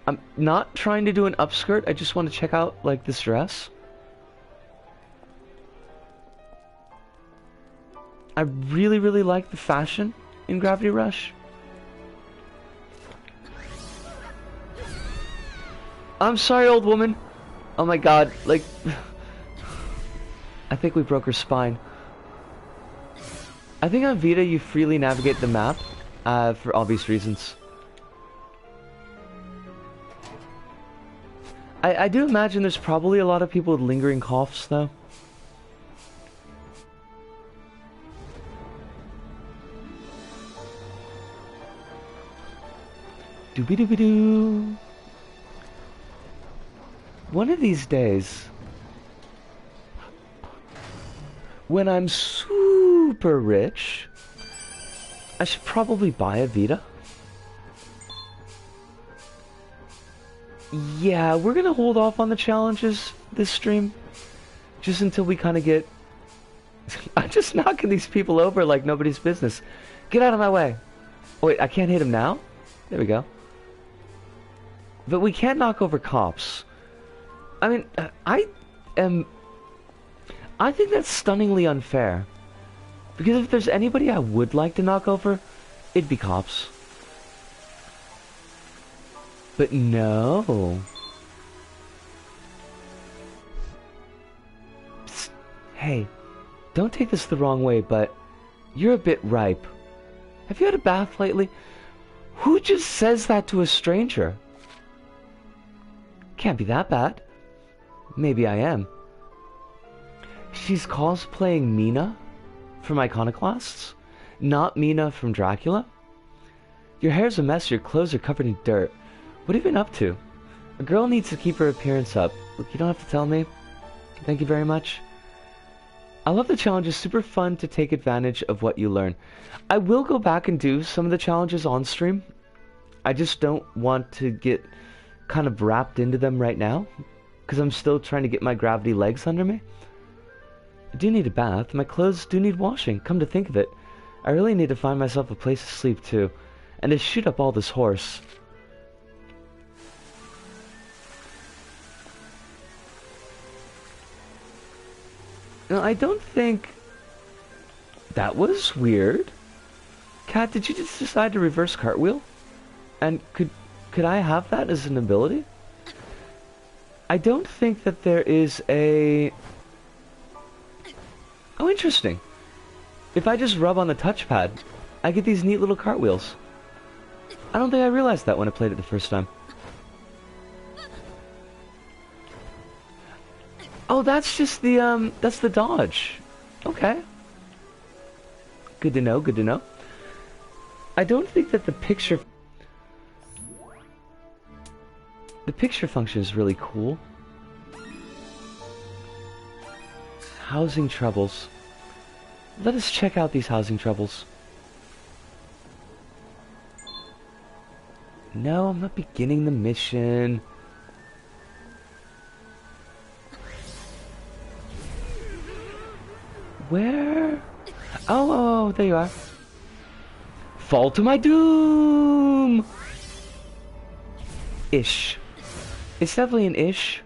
I'm not trying to do an upskirt, I just want to check out, like, this dress. I really, really like the fashion in Gravity Rush. I'm sorry, old woman. Oh my god, like... I think we broke her spine. I think on Vita you freely navigate the map, for obvious reasons. I do imagine there's probably a lot of people with lingering coughs, though. Doobie-doobie-doo. One of these days, when I'm super rich, I should probably buy a Vita. Yeah, we're gonna hold off on the challenges this stream, just until we kind of get... I'm just knocking these people over like nobody's business. Get out of my way. Oh, wait, I can't hit him now? There we go. But we can't knock over cops. I mean, I think that's stunningly unfair. Because if there's anybody I would like to knock over, it'd be cops. But no. Psst. Hey, don't take this the wrong way, but you're a bit ripe. Have you had a bath lately? Who just says that to a stranger? Can't be that bad. Maybe I am. She's cosplaying Mina from Iconoclasts, not Mina from Dracula. Your hair's a mess, your clothes are covered in dirt. What have you been up to? A girl needs to keep her appearance up. Look, you don't have to tell me. Thank you very much. I love the challenge. It's super fun to take advantage of what you learn. I will go back and do some of the challenges on stream. I just don't want to get kind of wrapped into them right now, because I'm still trying to get my gravity legs under me. I do need a bath. My clothes do need washing. Come to think of it, I really need to find myself a place to sleep too, and to shoot up all this horse. No, I don't think... That was weird. Cat, did you just decide to reverse cartwheel? And could I have that as an ability? I don't think that there is a... Oh, interesting. If I just rub on the touchpad, I get these neat little cartwheels. I don't think I realized that when I played it the first time. Oh, that's just the, that's the dodge. Okay. Good to know, good to know. I don't think that the picture function is really cool. Housing troubles. Let us check out these housing troubles. No, I'm not beginning the mission. Where? Oh, there you are. Fall to my doom! Ish. It's definitely an ish.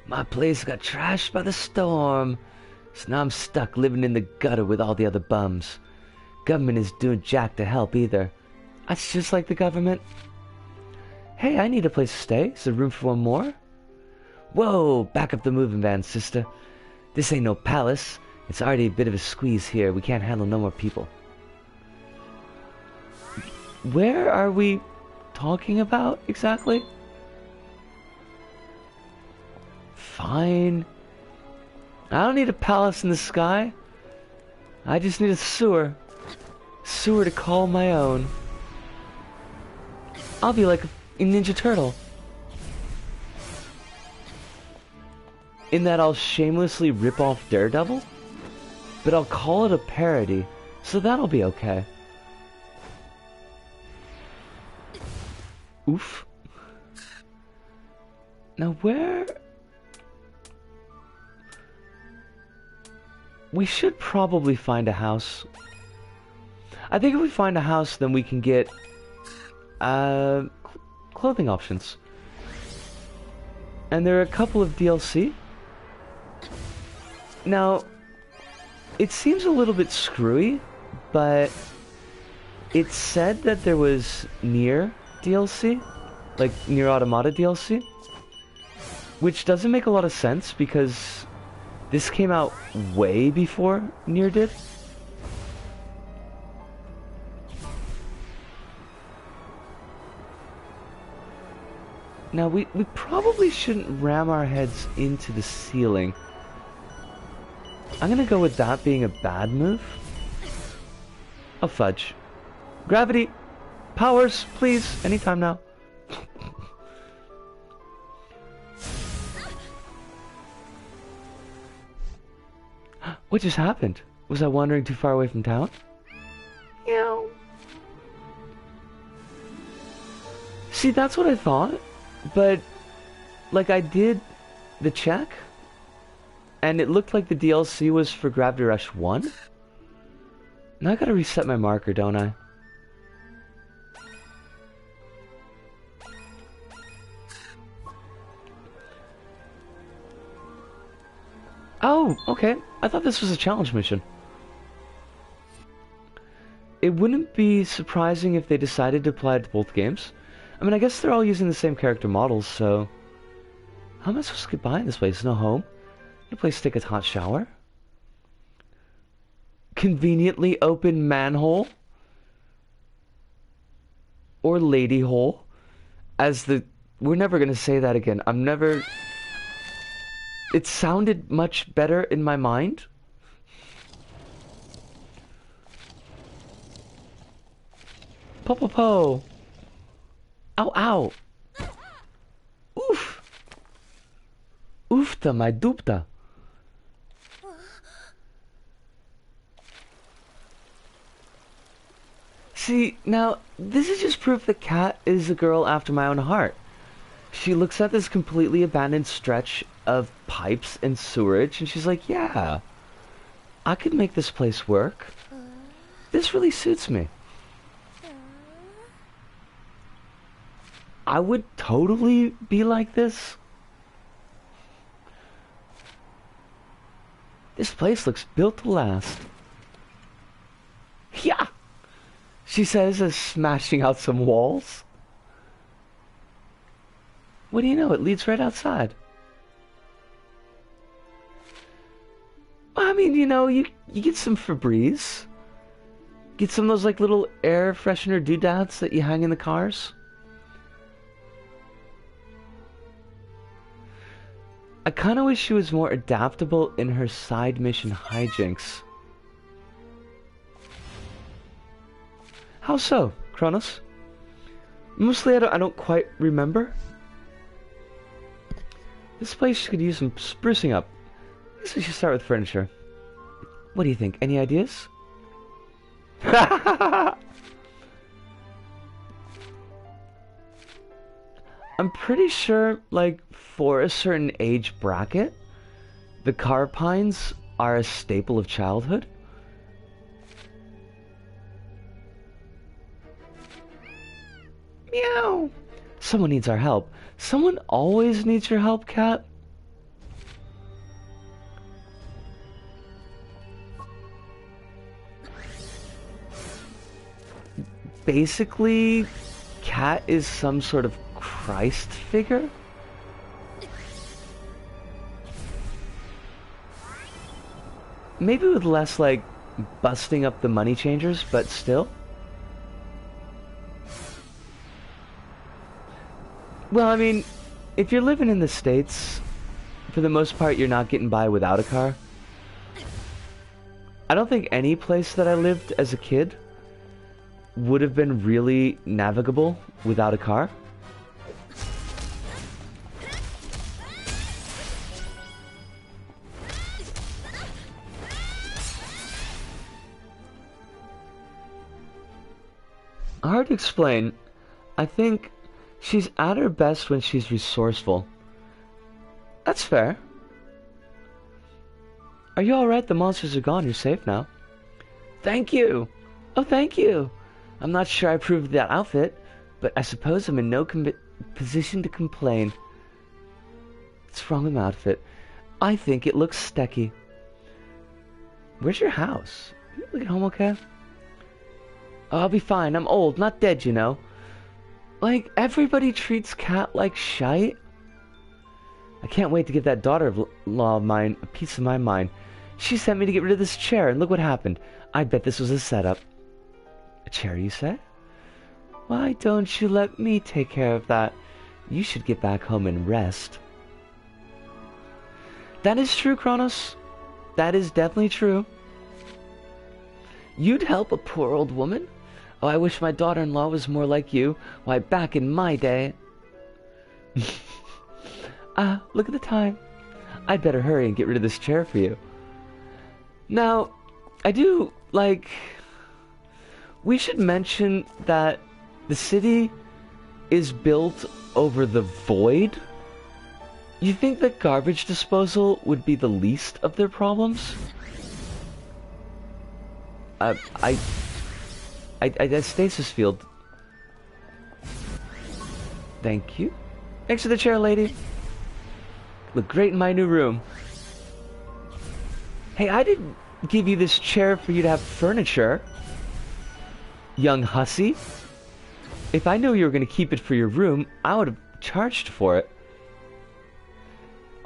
My place got trashed by the storm, so now I'm stuck living in the gutter with all the other bums. Government is doing jack to help either. That's just like the government. Hey, I need a place to stay. Is there room for one more? Whoa, back up the moving van, sister. This ain't no palace. It's already a bit of a squeeze here. We can't handle no more people. Where are we talking about exactly? Fine. I don't need a palace in the sky. I just need a sewer. Sewer to call my own. I'll be like a Ninja Turtle. In that I'll shamelessly rip off Daredevil, but I'll call it a parody, so that'll be okay. Oof. Now where... We should probably find a house. I think if we find a house, then we can get clothing options. And there are a couple of DLC. Now, it seems a little bit screwy, but it said that there was Nier DLC, like Nier Automata DLC, which doesn't make a lot of sense because this came out way before Nier did. Now, we probably shouldn't ram our heads into the ceiling. I'm gonna go with that being a bad move. Oh, fudge. Gravity! Powers, please! Anytime now. What just happened? Was I wandering too far away from town? Yeah. See, that's what I thought. But, like, I did the check, and it looked like the DLC was for Gravity Rush 1. Now I gotta reset my marker, don't I? Oh, okay. I thought this was a challenge mission. It wouldn't be surprising if they decided to apply it to both games. I mean, I guess they're all using the same character models, so... How am I supposed to get by in this place? No home? No place to take a hot shower? Conveniently open manhole? Or lady hole? As the... We're never gonna say that again. I'm never... It sounded much better in my mind. Po. Ow, ow. Oof. Oofta, my doopta. See, now, this is just proof that Kat is a girl after my own heart. She looks at this completely abandoned stretch of pipes and sewerage, and she's like, yeah, I could make this place work. This really suits me. I would totally be like this. This place looks built to last. Yeah, she says as smashing out some walls. What do you know? It leads right outside. I mean, you know, you get some Febreze. Get some of those, like, little air freshener doodads that you hang in the cars. I kind of wish she was more adaptable in her side mission hijinks. How so, Kronos? Mostly I don't quite remember. This place could use some sprucing up. I guess we should start with furniture. What do you think? Any ideas? I'm pretty sure, like, for a certain age bracket, the carpines are a staple of childhood. Meow! Someone needs our help. Someone always needs your help, Kat. Basically, Kat is some sort of Christ figure. Maybe with less, like, busting up the money changers, but still. Well, I mean, if you're living in the States, for the most part, you're not getting by without a car. I don't think any place that I lived as a kid would have been really navigable without a car. Hard to explain. I think she's at her best when she's resourceful. That's fair. Are you alright? The monsters are gone. You're safe now. Thank you. Oh, thank you. I'm not sure I approved that outfit, but I suppose I'm in no position to complain. What's wrong with my outfit? I think it looks stecky. Where's your house? You look at home okay? Oh, I'll be fine. I'm old, not dead, you know. Like, everybody treats Kat like shite. I can't wait to give that daughter-in-law of mine a piece of my mind. She sent me to get rid of this chair, and look what happened. I bet this was a setup. A chair, you say? Why don't you let me take care of that? You should get back home and rest. That is true, Kronos. That is definitely true. You'd help a poor old woman? Oh, I wish my daughter-in-law was more like you. Why, back in my day... Look at the time. I'd better hurry and get rid of this chair for you. Now, I do, like... We should mention that the city is built over the void. You think that garbage disposal would be the least of their problems? I stasis field. Thank you. Thanks for the chair, lady. Look great in my new room. Hey, I didn't give you this chair for you to have furniture, young hussy. If I knew you were going to keep it for your room, I would have charged for it.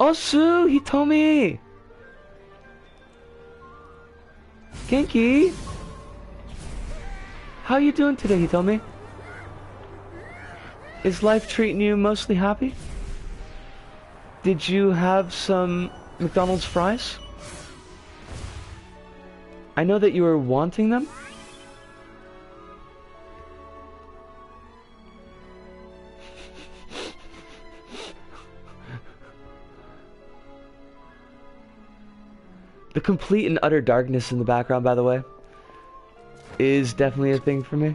Osu, Hitomi! Genki! How you doing today, Hitomi? Is life treating you mostly happy? Did you have some McDonald's fries? I know that you were wanting them. The complete and utter darkness in the background, by the way, is definitely a thing for me.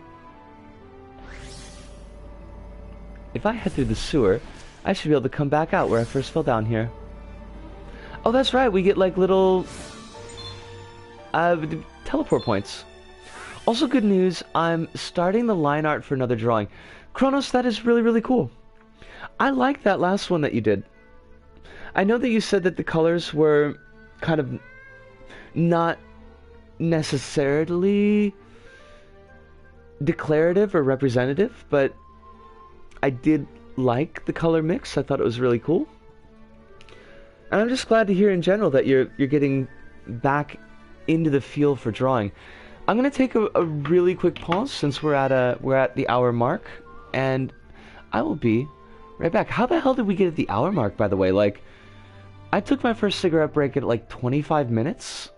If I head through the sewer, I should be able to come back out where I first fell down here. Oh, that's right, we get like little teleport points. Also good news, I'm starting the line art for another drawing. Kronos, that is really, really cool. I like that last one that you did. I know that you said that the colors were kind of not necessarily declarative or representative, but I did like the color mix. I thought it was really cool. And I'm just glad to hear in general that you're getting back into the feel for drawing. I'm gonna take a really quick pause since we're at the hour mark, and I will be right back. How the hell did we get at the hour mark, by the way? Like, I took my first cigarette break at like 25 minutes.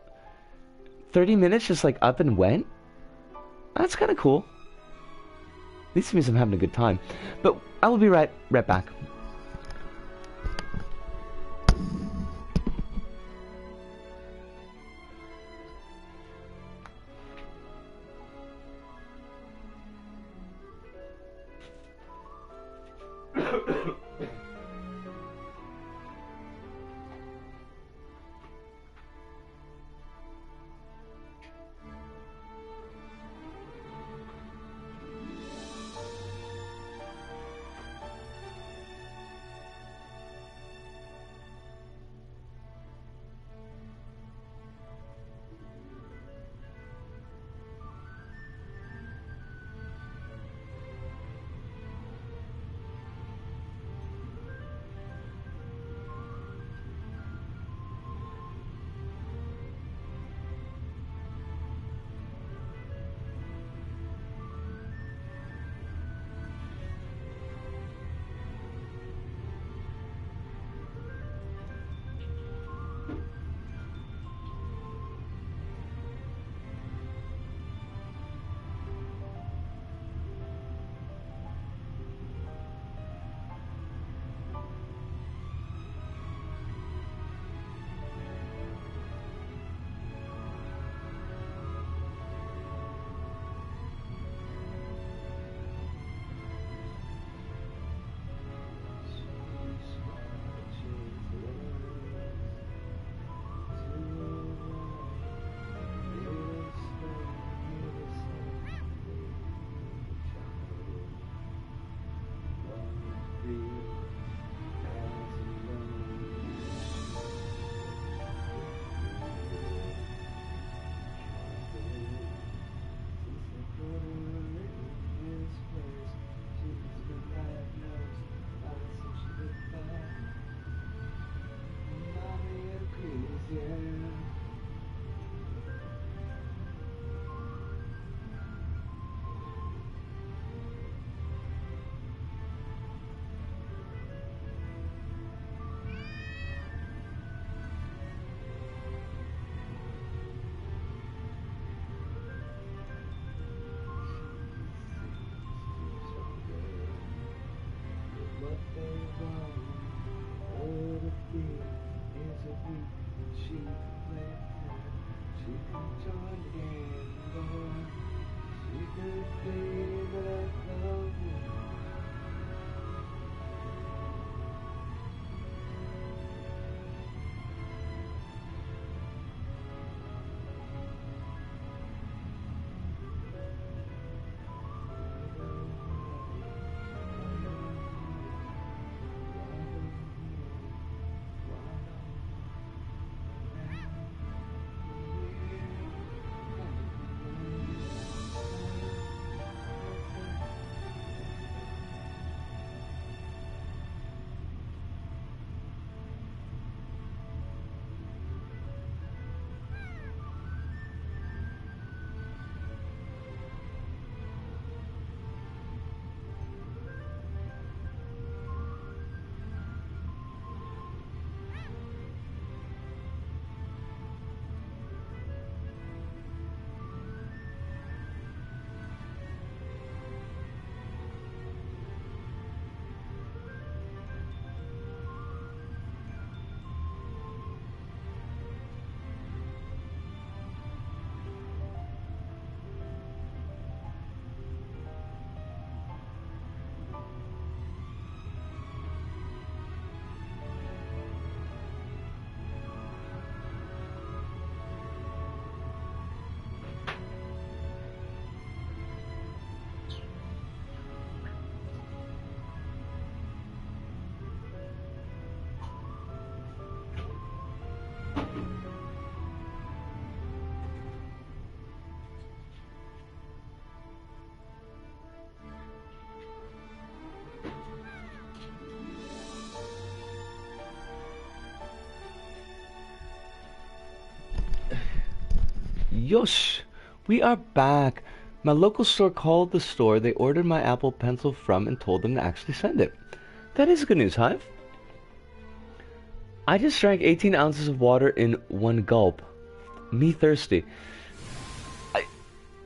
30 minutes just like up and went? That's kind of cool. At least it means I'm having a good time. But I will be right back. Yosh, we are back. My local store called the store they ordered my Apple Pencil from and told them to actually send it. That is good news, Hive. I just drank 18 ounces of water in one gulp. Me thirsty.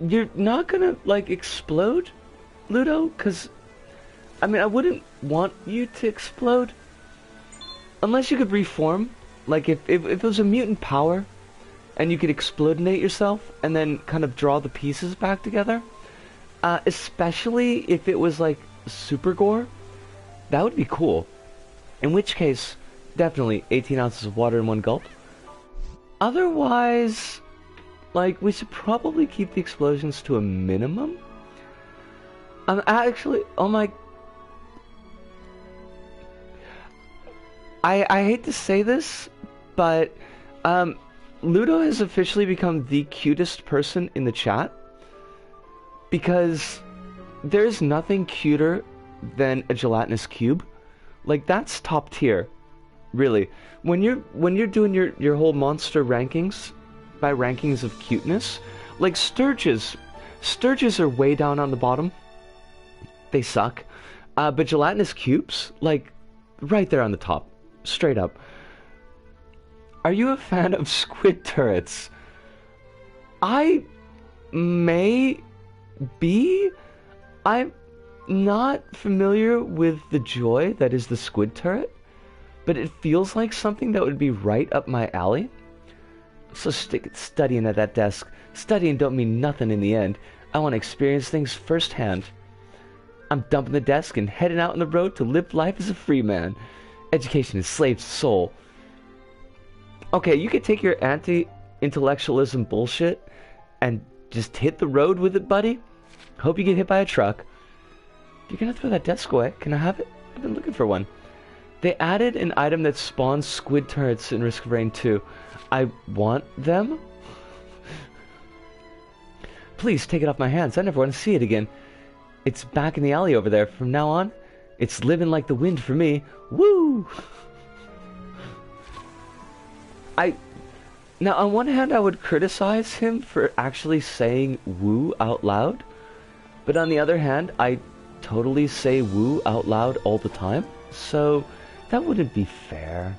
You're not gonna, like, explode, Ludo? Because, I mean, I wouldn't want you to explode. Unless you could reform. Like, if it was a mutant power, and you could explodinate yourself, and then kind of draw the pieces back together. Especially if it was, like, super gore. That would be cool. In which case, definitely 18 ounces of water in one gulp. Otherwise, like, we should probably keep the explosions to a minimum. Actually, oh my... I hate to say this, but Ludo has officially become the cutest person in the chat, because there's nothing cuter than a gelatinous cube. Like, that's top tier, really. When you're doing your whole monster rankings by rankings of cuteness, like Sturges are way down on the bottom. They suck. But gelatinous cubes, like, right there on the top. Straight up. Are you a fan of squid turrets? I may be. I'm not familiar with the joy that is the squid turret, but it feels like something that would be right up my alley. So studying at that desk. Studying don't mean nothing in the end. I want to experience things firsthand. I'm dumping the desk and heading out on the road to live life as a free man. Education enslaves the soul. Okay, you could take your anti-intellectualism bullshit and just hit the road with it, buddy. Hope you get hit by a truck. You're gonna throw that desk away. Can I have it? I've been looking for one. They added an item that spawns squid turrets in Risk of Rain 2. I want them. Please take it off my hands. I never want to see it again. It's back in the alley over there. From now on, it's living like the wind for me. Woo! Now, on one hand, I would criticize him for actually saying woo out loud. But on the other hand, I totally say woo out loud all the time. So, that wouldn't be fair.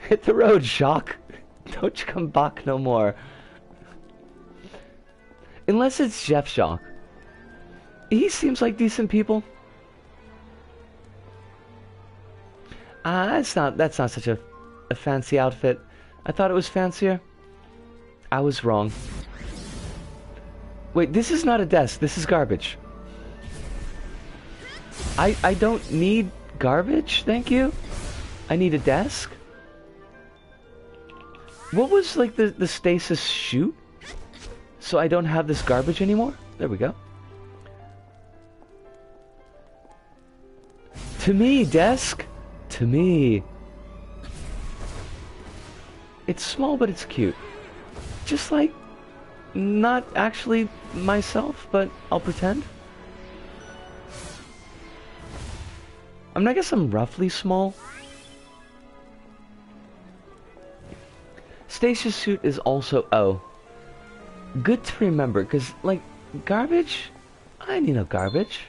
Hit the road, Jacques. Don't you come back no more. Unless it's Jeff Jacques. He seems like decent people. That's not such a fancy outfit. I thought it was fancier. I was wrong. Wait, this is not a desk. This is garbage. I don't need garbage, thank you. I need a desk. What was, like, the stasis chute? So I don't have this garbage anymore? There we go. To me, desk. To me. It's small, but it's cute. Just like, not actually myself, but I'll pretend. I guess I'm roughly small. Stasis suit is also good to remember, because, like, garbage? I need no garbage.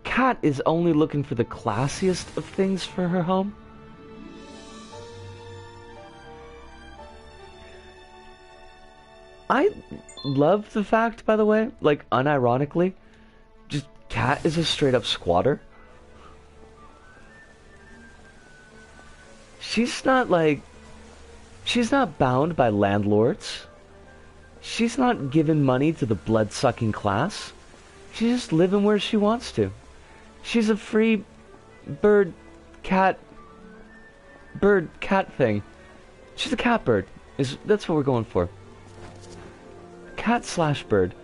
Cat is only looking for the classiest of things for her home. I love the fact, by the way, like, unironically, just Cat is a straight up squatter. She's not bound by landlords. She's not giving money to the blood-sucking class. She's just living where she wants to. She's a free bird cat thing. She's a cat bird. That's what we're going for. Cat slash bird.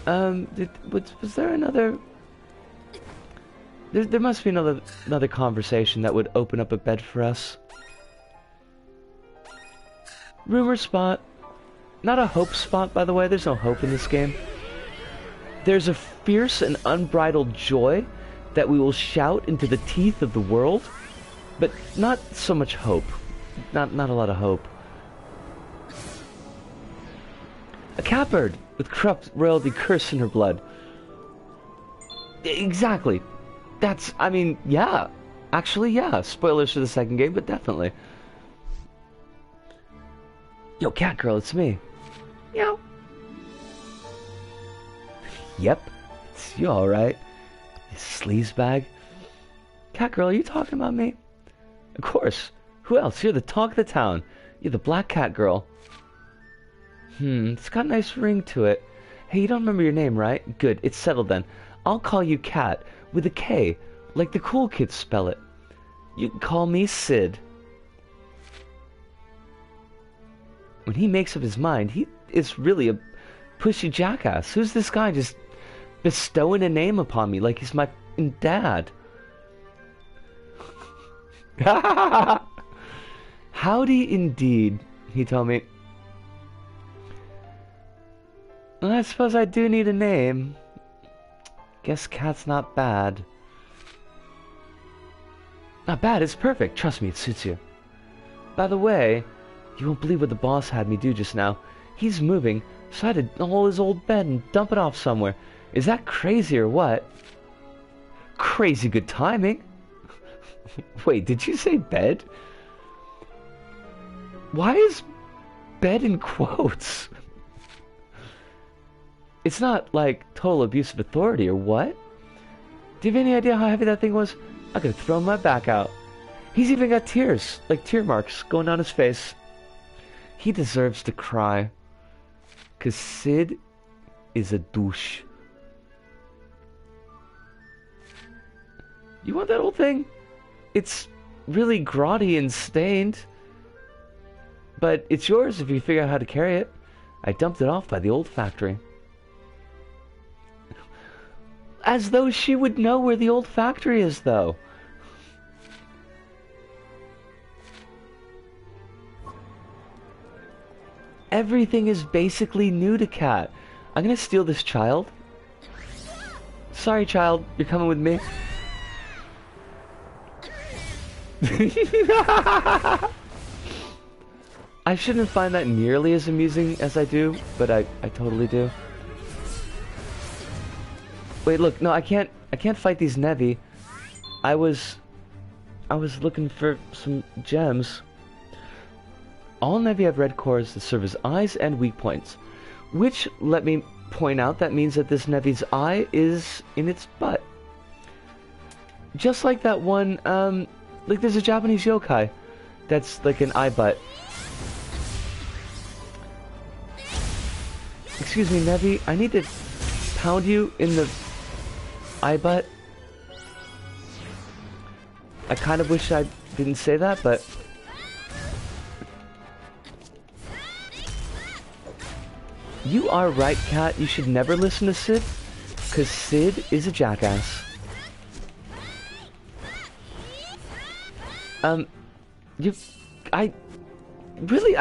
Was there another... There must be another conversation that would open up a bed for us. Rumor spot. Not a hope spot, by the way. There's no hope in this game. There's a fierce and unbridled joy that we will shout into the teeth of the world, but not so much hope. Not a lot of hope. A catbird with corrupt royalty curse in her blood. Exactly. That's, I mean, yeah. Actually, yeah. Spoilers for the second game, but definitely. Yo, cat girl, it's me. Meow. Yep. It's you, alright. You sleazebag. Cat girl, are you talking about me? Of course. Who else? You're the talk of the town. You're the black cat girl. It's got a nice ring to it. Hey, you don't remember your name, right? Good, it's settled then. I'll call you Cat, with a K, like the cool kids spell it. You can call me Sid. When he makes up his mind, he is really a pushy jackass. Who's this guy just bestowing a name upon me like he's my dad? Howdy indeed, he told me. Well, I suppose I do need a name. Guess Cat's not bad. Not bad, it's perfect. Trust me, it suits you. By the way, you won't believe what the boss had me do just now. He's moving, so I had to haul his old bed and dump it off somewhere. Is that crazy or what? Crazy good timing. Wait, did you say bed? Why is bed in quotes? It's not like total abuse of authority or what? Do you have any idea how heavy that thing was? I could have thrown my back out. He's even got tears, like tear marks, going down his face. He deserves to cry. 'Cause Sid is a douche. You want that old thing? It's really grotty and stained. But it's yours if you figure out how to carry it. I dumped it off by the old factory. As though she would know where the old factory is, though. Everything is basically new to Cat. I'm gonna steal this child. Sorry, child. You're coming with me. I shouldn't find that nearly as amusing as I do, but I totally do. Wait, look, no, I can't fight these Nevi. I was looking for some gems. All Nevi have red cores that serve as eyes and weak points. Which, let me point out, that means that this Nevi's eye is in its butt. Just like that one, like there's a Japanese yokai that's like an eye butt. Excuse me, Nevi, I need to pound you in the eye butt. I kind of wish I didn't say that, but... You are right, Cat. You should never listen to Sid, because Sid is a jackass. I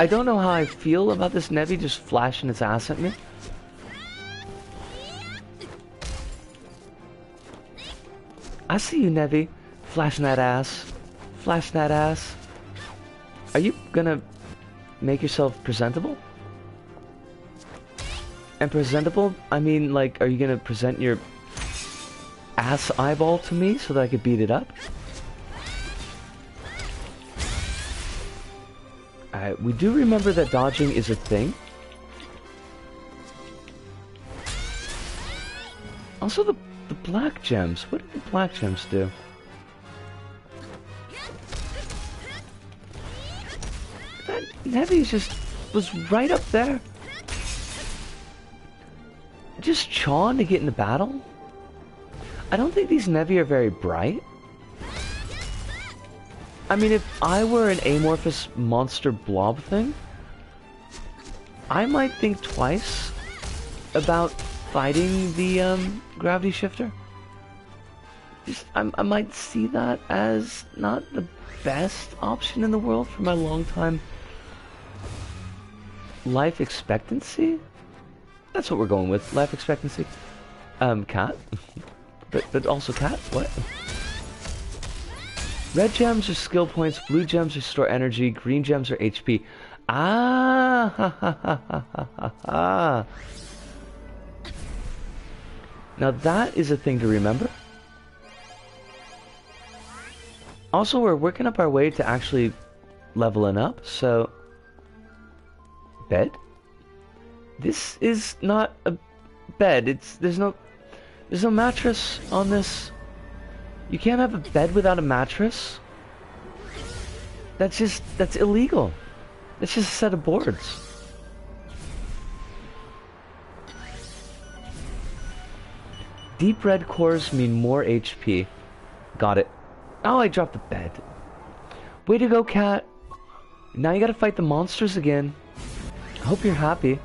don't know how I feel about this Nevi just flashing its ass at me. I see you, Nevi. Flashing that ass. Flashing that ass. Are you gonna make yourself presentable? And presentable, I mean, like, are you gonna present your ass eyeball to me so that I could beat it up? We do remember that dodging is a thing. Also, the black gems. What did the black gems do? That Nevi just was right up there. Just chawing to get into battle? I don't think these Nevi are very bright. I mean, if I were an amorphous monster blob thing, I might think twice about fighting the gravity shifter. Just, I might see that as not the best option in the world for my long-time life expectancy. That's what we're going with, life expectancy. Cat. but also Cat, what? Red gems are skill points, blue gems restore energy, green gems are HP. Ah, ha, ha, ha, ha, ha, ha, ha. Now that is a thing to remember. Also, we're working up our way to actually leveling up, so... Bed? This is not a bed. There's no mattress on this. You can't have a bed without a mattress. That's illegal. It's just a set of boards. Deep red cores mean more HP. Got it. Oh, I dropped the bed. Way to go, cat. Now you gotta fight the monsters again. I hope you're happy.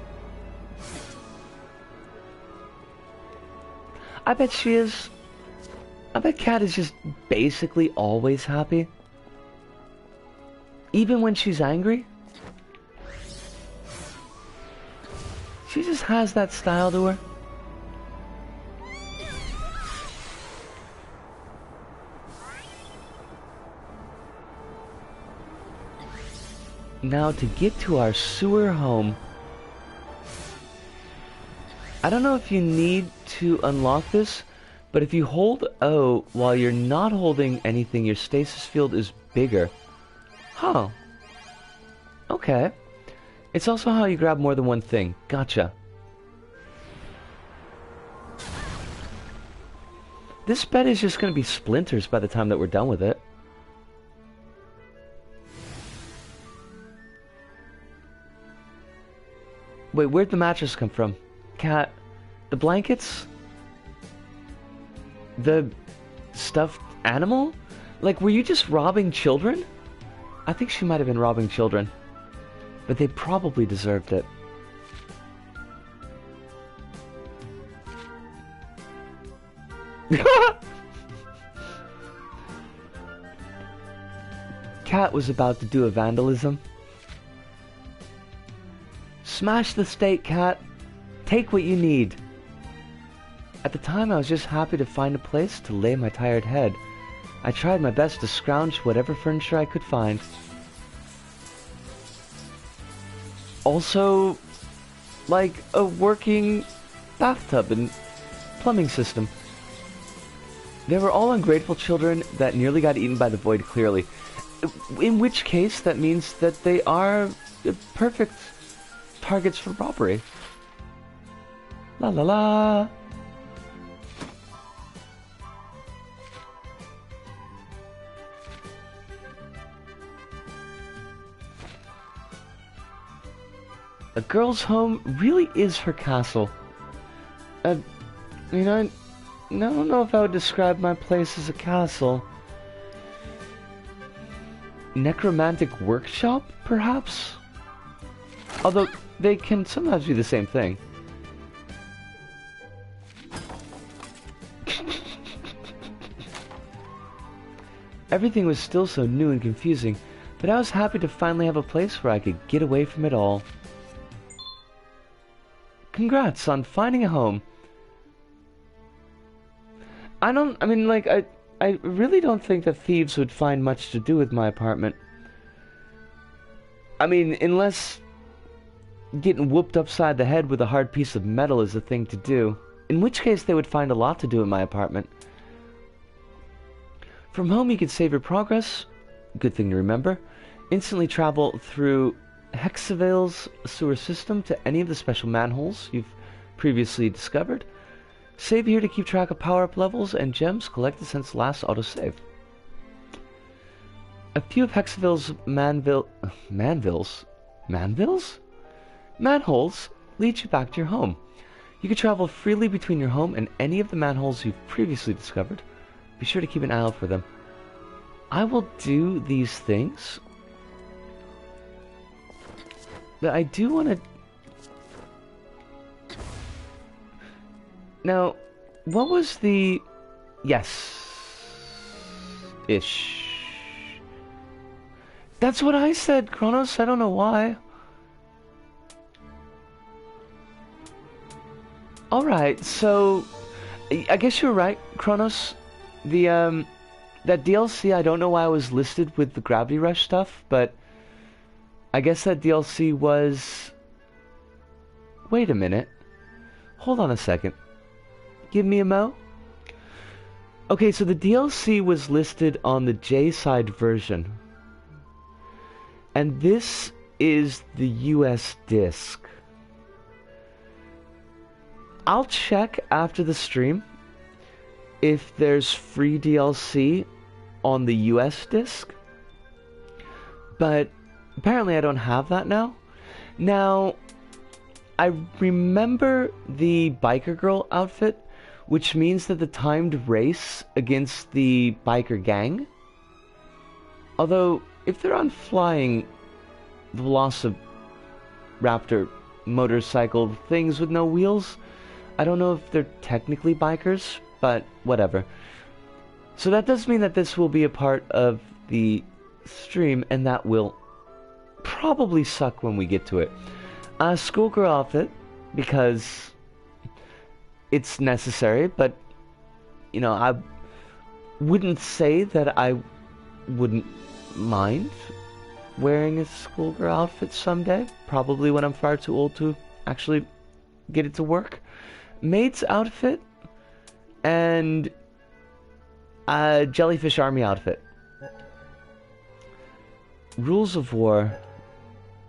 I bet she is. I bet Cat is just basically always happy. Even when she's angry. She just has that style to her. Now to get to our sewer home. I don't know if you need to unlock this, but if you hold O while you're not holding anything, your stasis field is bigger. Huh. Okay. It's also how you grab more than one thing. Gotcha. This bed is just going to be splinters by the time that we're done with it. Wait, where'd the mattress come from? Cat, the blankets? The stuffed animal? Like, were you just robbing children? I think she might have been robbing children. But they probably deserved it. Cat was about to do a vandalism. Smash the steak, Cat. Take what you need. At the time, I was just happy to find a place to lay my tired head. I tried my best to scrounge whatever furniture I could find. Also, like a working bathtub and plumbing system. They were all ungrateful children that nearly got eaten by the void, clearly. In which case, that means that they are perfect targets for robbery. La la la. A girl's home really is her castle. You know, I don't know if I would describe my place as a castle. Necromantic workshop, perhaps? Although, they can sometimes be the same thing. Everything was still so new and confusing, but I was happy to finally have a place where I could get away from it all. Congrats on finding a home. I really don't think that thieves would find much to do with my apartment. I mean, unless getting whooped upside the head with a hard piece of metal is the thing to do. In which case they would find a lot to do in my apartment. From home you can save your progress. Good thing to remember. Instantly travel through Hexavale's sewer system to any of the special manholes you've previously discovered. Save here to keep track of power-up levels and gems collected since last autosave. A few of Hexavale's manholes lead you back to your home. You can travel freely between your home and any of the manholes you've previously discovered. Be sure to keep an eye out for them. I will do these things. But I do want to... Now, what was the... Yes-ish. That's what I said, Kronos. I don't know why. Alright, so... I guess you're right, Kronos. That DLC, I don't know why I was listed with the Gravity Rush stuff, but... I guess that DLC was... Wait a minute. Hold on a second. Give me a mo. Okay, so the DLC was listed on the J-side version. And this is the US disc. I'll check after the stream if there's free DLC on the US disc. But apparently I don't have that now. Now, I remember the biker girl outfit, which means that the timed race against the biker gang, although if they're on flying Velociraptor motorcycle things with no wheels, I don't know if they're technically bikers, but whatever. So that does mean that this will be a part of the stream, and that will probably suck when we get to it. Schoolgirl outfit, because it's necessary, but, you know, I wouldn't say that I wouldn't mind wearing a schoolgirl outfit someday. Probably when I'm far too old to actually get it to work. Maid's outfit and a Jellyfish Army outfit. Rules of War,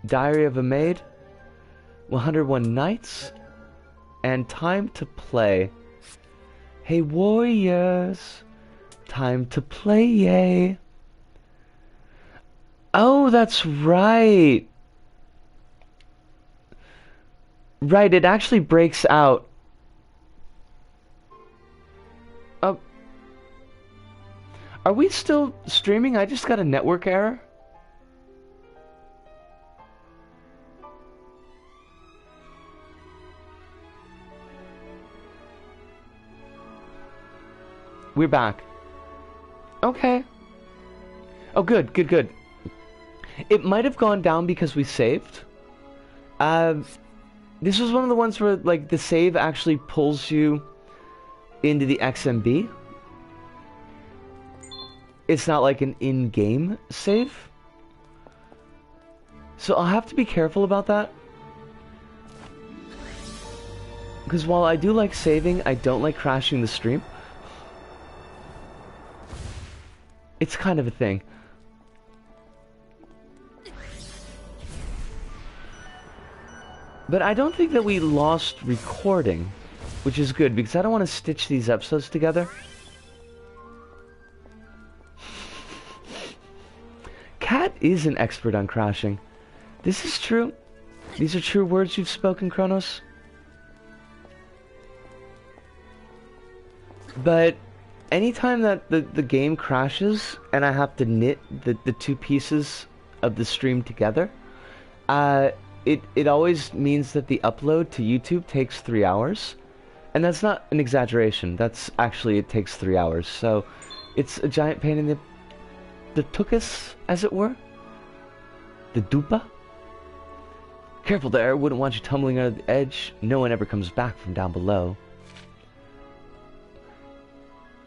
Diary of a Maid, 101 Nights, and Time to Play. Hey warriors, time to play, yay. Oh, that's right. Right, it actually breaks out. Are we still streaming? I just got a network error. We're back. Okay. Oh, good, good, good. It might have gone down because we saved. This was one of the ones where, like, the save actually pulls you into the XMB. It's not like an in-game save. So I'll have to be careful about that. Because while I do like saving, I don't like crashing the stream. It's kind of a thing. But I don't think that we lost recording, which is good, because I don't want to stitch these episodes together. Cat is an expert on crashing. This is true. These are true words you've spoken, Kronos. But anytime that the game crashes and I have to knit the two pieces of the stream together, it always means that the upload to YouTube takes 3 hours. And that's not an exaggeration. That's actually, it takes 3 hours. So it's a giant pain in the tuchus, as it were. The dupa. Careful there, wouldn't want you tumbling under the edge. No one ever comes back from down below.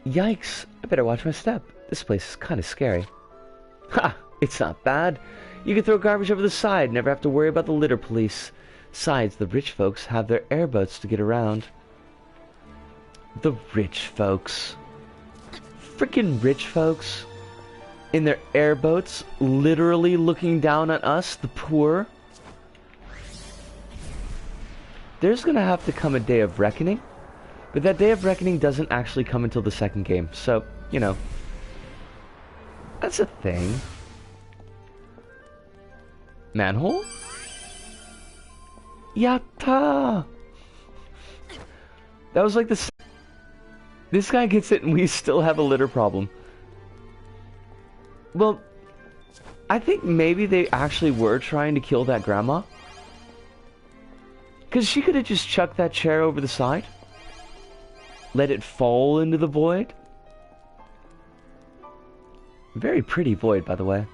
Yikes, I better watch my step. This place is kind of scary. Ha! It's not bad. You can throw garbage over the side, never have to worry about the litter police. Besides, the rich folks have their airboats to get around. The rich folks. Freaking rich folks. In their airboats, literally looking down on us, the poor. There's gonna have to come a day of reckoning. But that day of reckoning doesn't actually come until the second game. So, you know. That's a thing. Manhole? Yatta! That was like the... This guy gets it and we still have a litter problem. Well, I think maybe they actually were trying to kill that grandma. Because she could have just chucked that chair over the side. Let it fall into the void. Very pretty void, by the way.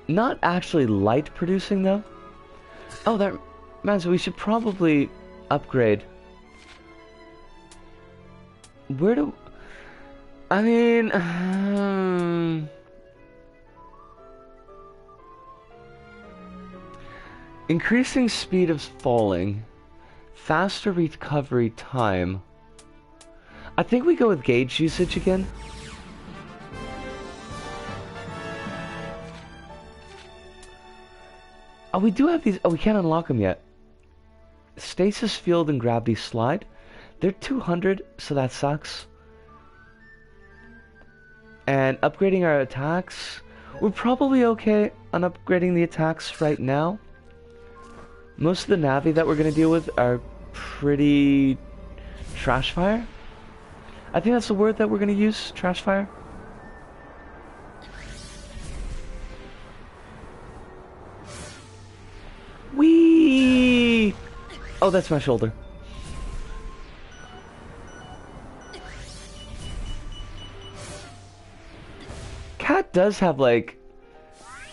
Not actually light producing, though. Oh, that reminds me, we should probably upgrade. Where do... I mean... Increasing speed of falling. Faster recovery time. I think we go with gauge usage again. Oh, we do have these. Oh, we can't unlock them yet. Stasis field and gravity slide. They're 200, so that sucks. And upgrading our attacks. We're probably okay on upgrading the attacks right now. Most of the Navi that we're going to deal with are pretty trashfire. I think that's the word that we're going to use, trashfire. Whee! Oh, that's my shoulder. Cat does have like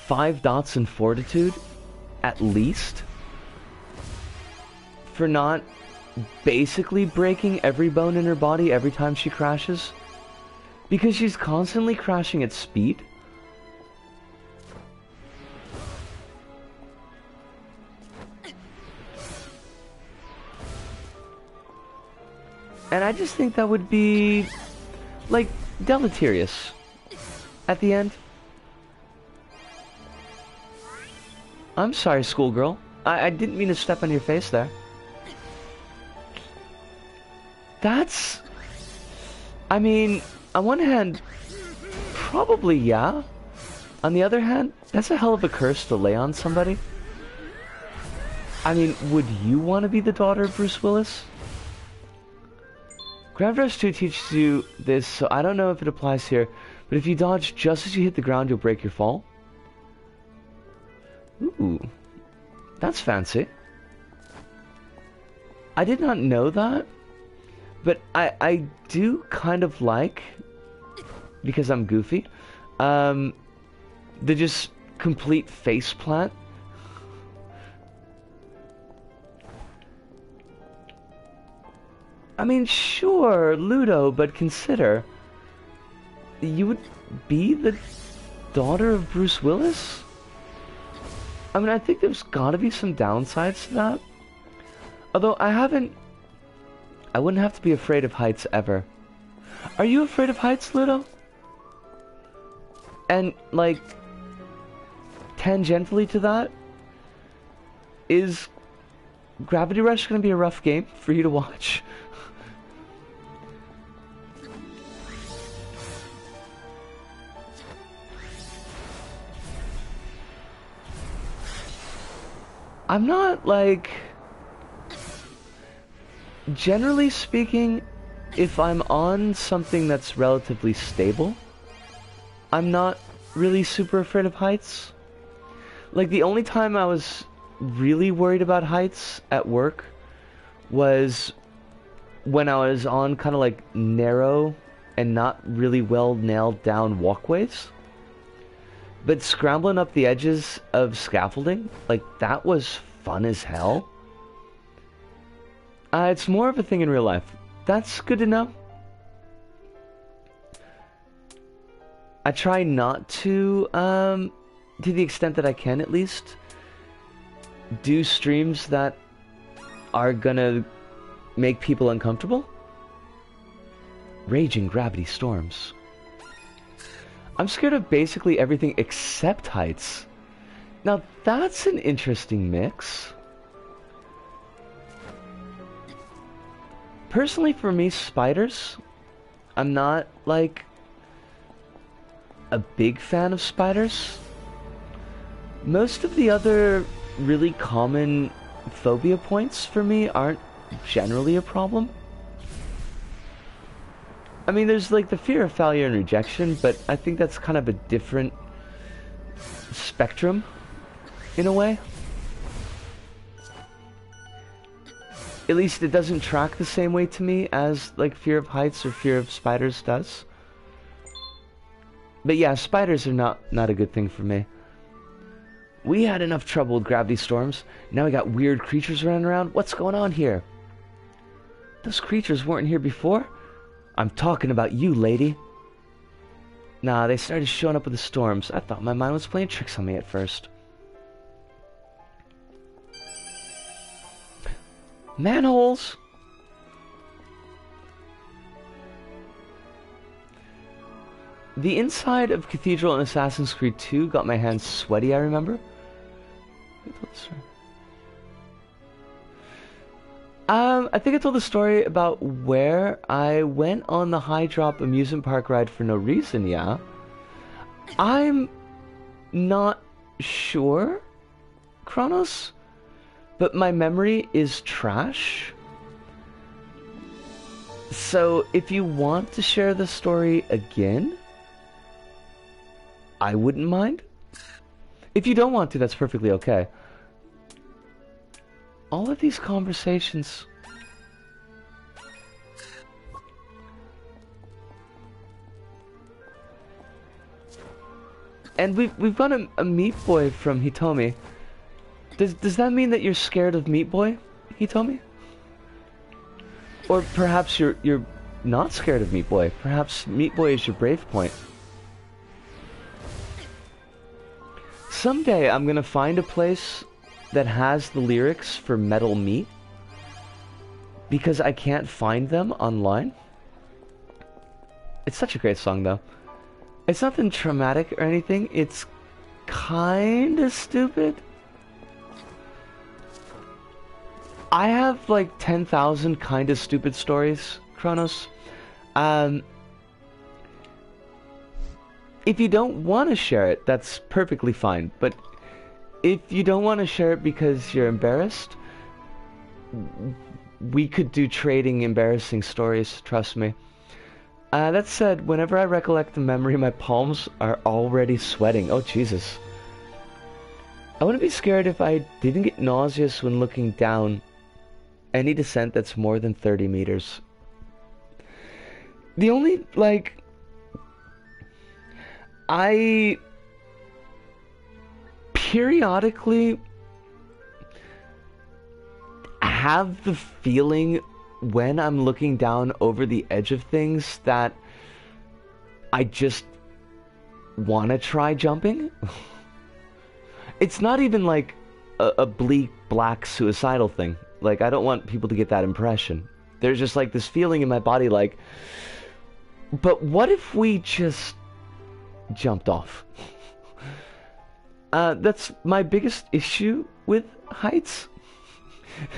5 dots in fortitude, at least, for not basically breaking every bone in her body every time she crashes, because she's constantly crashing at speed. And I just think that would be like deleterious at the end. I'm sorry, schoolgirl. I didn't mean to step on your face there. That's... I mean, on one hand, probably yeah. On the other hand, that's a hell of a curse to lay on somebody. I mean, would you want to be the daughter of Bruce Willis? Ground Rush 2 teaches you this, so I don't know if it applies here, but if you dodge just as you hit the ground, you'll break your fall. Ooh, that's fancy. I did not know that, but I do kind of like, because I'm goofy, the just complete face plant. I mean, sure, Ludo, but consider, you would be the daughter of Bruce Willis? I mean, I think there's gotta be some downsides to that. Although, I wouldn't have to be afraid of heights ever. Are you afraid of heights, Ludo? And, like, tangentially to that, is Gravity Rush gonna be a rough game for you to watch? I'm not, like... Generally speaking, if I'm on something that's relatively stable, I'm not really super afraid of heights. Like, the only time I was really worried about heights at work was when I was on kind of like narrow and not really well nailed down walkways. But scrambling up the edges of scaffolding, like, that was fun as hell. It's more of a thing in real life. That's good to know. I try not to the extent that I can at least, do streams that are gonna make people uncomfortable. Raging gravity storms. I'm scared of basically everything except heights. Now that's an interesting mix. Personally, for me, spiders. I'm not, like, a big fan of spiders. Most of the other really common phobia points for me aren't generally a problem. I mean, there's like the fear of failure and rejection, but I think that's kind of a different spectrum, in a way. At least it doesn't track the same way to me as like fear of heights or fear of spiders does. But yeah, spiders are not a good thing for me. We had enough trouble with gravity storms. Now we got weird creatures running around. What's going on here? Those creatures weren't here before. I'm talking about you, lady. Nah, they started showing up with the storms. I thought my mind was playing tricks on me at first. Manholes! The inside of Cathedral in Assassin's Creed 2 got my hands sweaty, I remember. I think I told the story about where I went on the high drop amusement park ride for no reason, yeah? I'm not sure, Kronos, but my memory is trash. So if you want to share the story again, I wouldn't mind. If you don't want to, that's perfectly okay. All of these conversations... And we've got a Meat Boy from Hitomi. Does that mean that you're scared of Meat Boy, Hitomi? Or perhaps you're not scared of Meat Boy. Perhaps Meat Boy is your brave point. Someday I'm gonna find a place that has the lyrics for Metal Meat, because I can't find them online. It's such a great song though. It's nothing traumatic or anything, it's kinda stupid. I have like 10,000 kinda stupid stories, Kronos. If you don't want to share it, that's perfectly fine. But if you don't want to share it because you're embarrassed, we could do trading embarrassing stories, trust me. That said, whenever I recollect the memory, my palms are already sweating. Oh, Jesus. I wouldn't be scared if I didn't get nauseous when looking down any descent that's more than 30 meters. The only, like... I periodically have the feeling when I'm looking down over the edge of things that I just want to try jumping. It's not even like a bleak, black, suicidal thing. Like, I don't want people to get that impression. There's just like this feeling in my body like, but what if we just jumped off? That's my biggest issue with heights.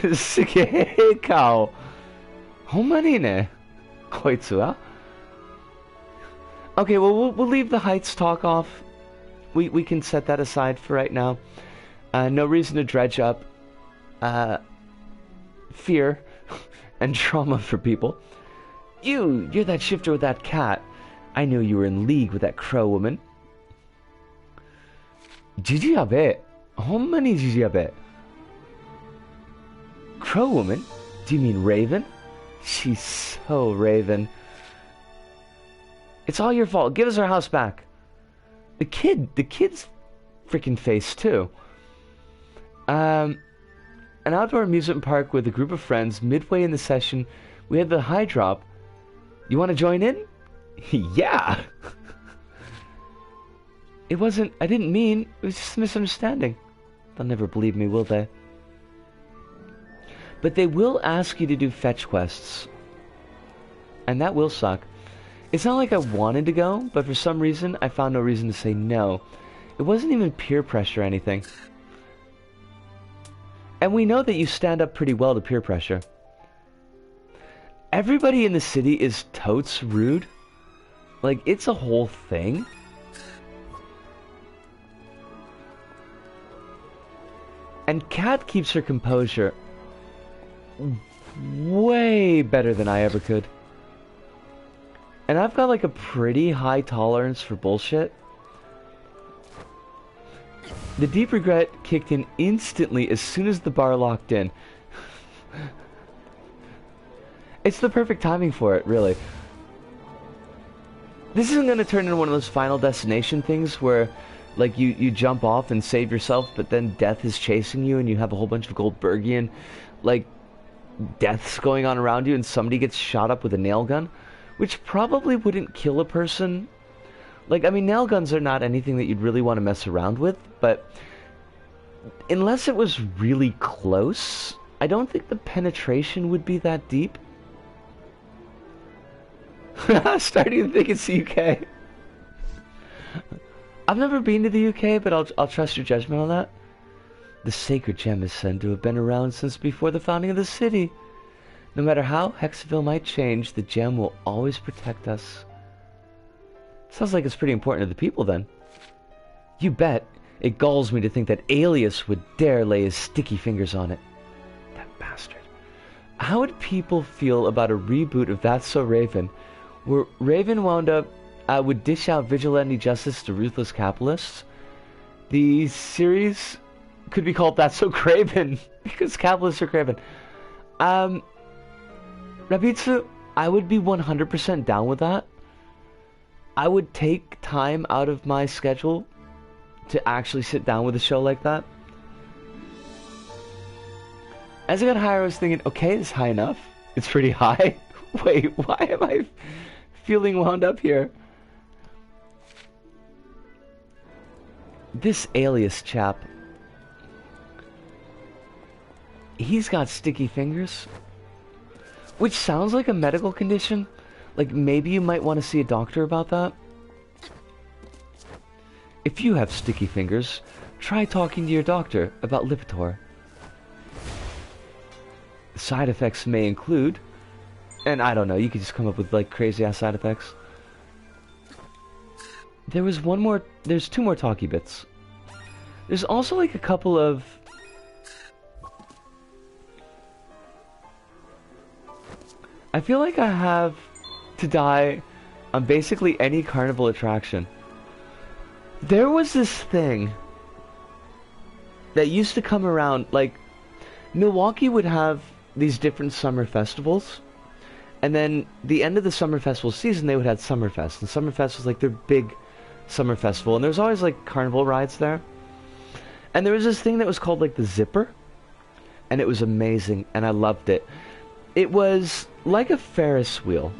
Sugehekao. Homani ne. Koitsu wa. Okay, well, we'll leave the heights talk off. We can set that aside for right now. No reason to dredge up fear and trauma for people. You're that shifter with that cat. I knew you were in league with that crow woman. Jiji yabe. Honma jiji yabe. Crow woman? Do you mean Raven? She's so Raven. It's all your fault. Give us our house back. The kid's freaking face too. An outdoor amusement park with a group of friends. Midway in the session, we had the high drop. You want to join in? Yeah. It wasn't, I didn't mean, it was just a misunderstanding. They'll never believe me, will they? But they will ask you to do fetch quests. And that will suck. It's not like I wanted to go, but for some reason, I found no reason to say no. It wasn't even peer pressure or anything. And we know that you stand up pretty well to peer pressure. Everybody in the city is totes rude. Like, it's a whole thing. And Kat keeps her composure way better than I ever could. And I've got like a pretty high tolerance for bullshit. The deep regret kicked in instantly as soon as the bar locked in. It's the perfect timing for it, really. This isn't going to turn into one of those Final Destination things where, like, you jump off and save yourself, but then death is chasing you and you have a whole bunch of Goldbergian, like, deaths going on around you and somebody gets shot up with a nail gun, which probably wouldn't kill a person. Like, I mean, nail guns are not anything that you'd really want to mess around with, but unless it was really close, I don't think the penetration would be that deep. Starting to think it's the UK. I've never been to the UK, but I'll trust your judgment on that. The sacred gem is said to have been around since before the founding of the city. No matter how Hexaville might change, the gem will always protect us. Sounds like it's pretty important to the people then. You bet. It galls me to think that Alias would dare lay his sticky fingers on it. That bastard. How would people feel about a reboot of That's So Raven, where Raven wound up would dish out vigilante justice to ruthless capitalists? The series could be called That's So Craven, because capitalists are craven. Rabitsu, I would be 100% down with that. I would take time out of my schedule to actually sit down with a show like that. As I got higher, I was thinking, okay, it's high enough. It's pretty high. Wait, why am I feeling wound up here? This Alias chap, he's got sticky fingers, which sounds like a medical condition. Like, maybe you might want to see a doctor about that. If you have sticky fingers, try talking to your doctor about Lipitor. Side effects may include, and I don't know, you could just come up with like crazy ass side effects. There's two more talkie bits. There's also like a couple of I feel like I have to die on basically any carnival attraction. There was this thing that used to come around, like, Milwaukee would have these different summer festivals, and then the end of the summer festival season they would have Summerfest, and Summerfest was like their big summer festival, and there was always like carnival rides there. And there was this thing that was called like the Zipper, and it was amazing, and I loved it. It was like a Ferris wheel,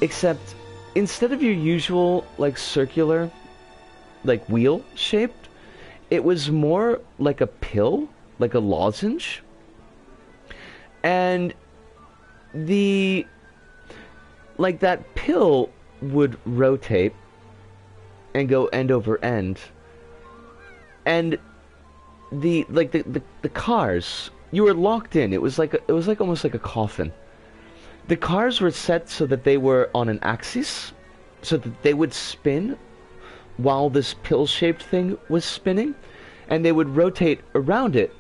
except instead of your usual like circular like wheel shaped, it was more like a pill, like a lozenge. And the like that pill would rotate and go end over end, and the cars, you were locked in. It was like almost like a coffin. The cars were set so that they were on an axis, so that they would spin while this pill-shaped thing was spinning, and they would rotate around it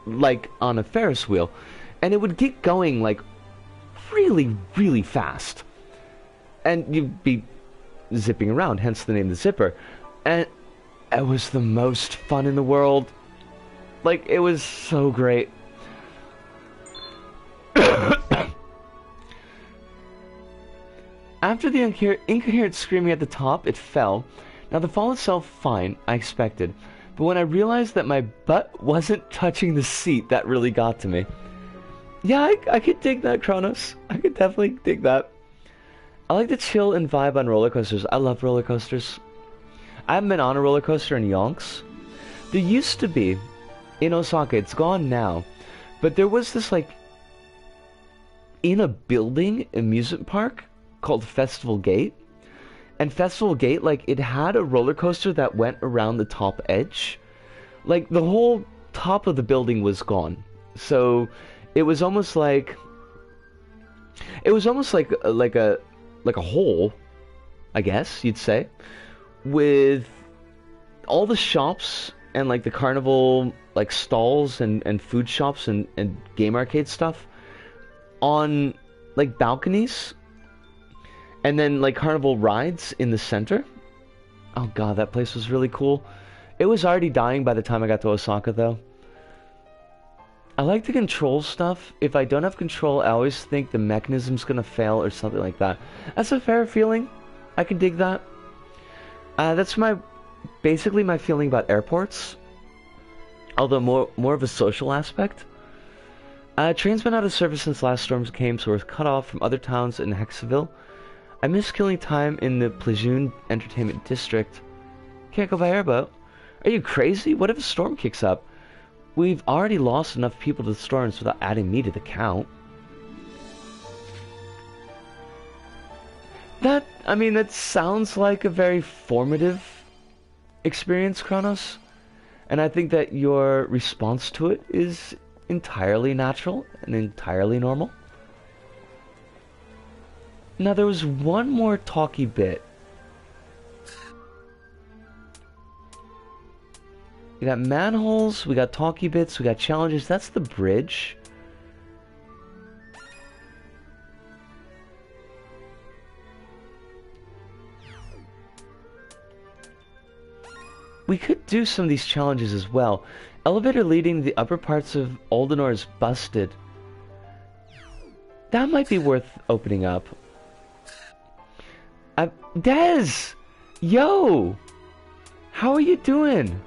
like on a Ferris wheel, and it would get going like really, really fast, and you'd be zipping around, hence the name the Zipper. And it was the most fun in the world. Like, it was so great. After the incoherent screaming at the top, it fell. Now the fall itself, fine, I expected. But when I realized that my butt wasn't touching the seat, that really got to me. Yeah, I could dig that, Kronos. I could definitely dig that. I like to chill and vibe on roller coasters. I love roller coasters. I haven't been on a roller coaster in yonks. There used to be, in Osaka, it's gone now, but there was this, like, in a building amusement park called Festival Gate. And Festival Gate, like, it had a roller coaster that went around the top edge. Like, the whole top of the building was gone. So, it was almost like a hole, I guess you'd say, with all the shops and like the carnival like stalls and food shops and game arcade stuff on like balconies, and then like carnival rides in the center. Oh god, that place was really cool. It was already dying by the time I got to Osaka though. I like to control stuff. If I don't have control, I always think the mechanism's gonna fail or something like that. That's a fair feeling. I can dig that. That's basically my feeling about airports. Although more of a social aspect. Trains been out of service since last storm came, so we're cut off from other towns in Hexaville. I miss killing time in the Plejun Entertainment District. Can't go by airboat. Are you crazy? What if a storm kicks up? We've already lost enough people to the storms without adding me to the count. I mean, that sounds like a very formative experience, Kronos. And I think that your response to it is entirely natural and entirely normal. Now, there was one more talky bit. We got manholes, we got talky bits, we got challenges. That's the bridge. We could do some of these challenges as well. Elevator leading to the upper parts of Oldenor is busted. That might be worth opening up. Dez! Yo! How are you doing?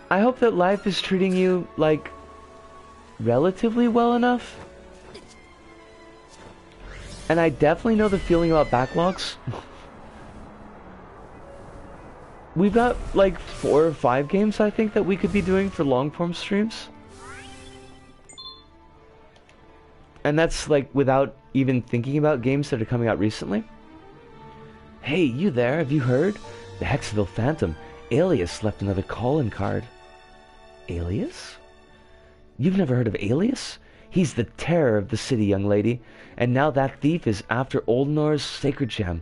I hope that life is treating you, like, relatively well enough. And I definitely know the feeling about backlogs. We've got like 4 or 5 games, I think, that we could be doing for long-form streams. And that's like without even thinking about games that are coming out recently. Hey, you there? Have you heard? The Hexaville Phantom. Alias left another call-in card. Alias? You've never heard of Alias? He's the terror of the city, young lady. And now that thief is after Oldenor's sacred gem.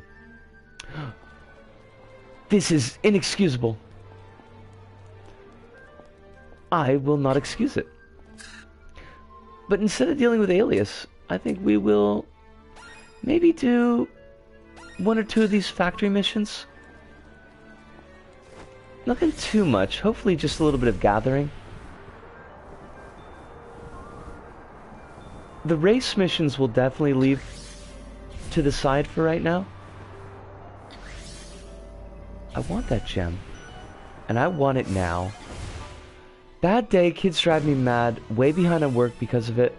This is inexcusable. I will not excuse it. But instead of dealing with Alias, I think we will maybe do 1 or 2 of these factory missions. Nothing too much, hopefully just a little bit of gathering. The race missions will definitely leave to the side for right now. I want that gem. And I want it now. Bad day, kids drive me mad, way behind on work because of it.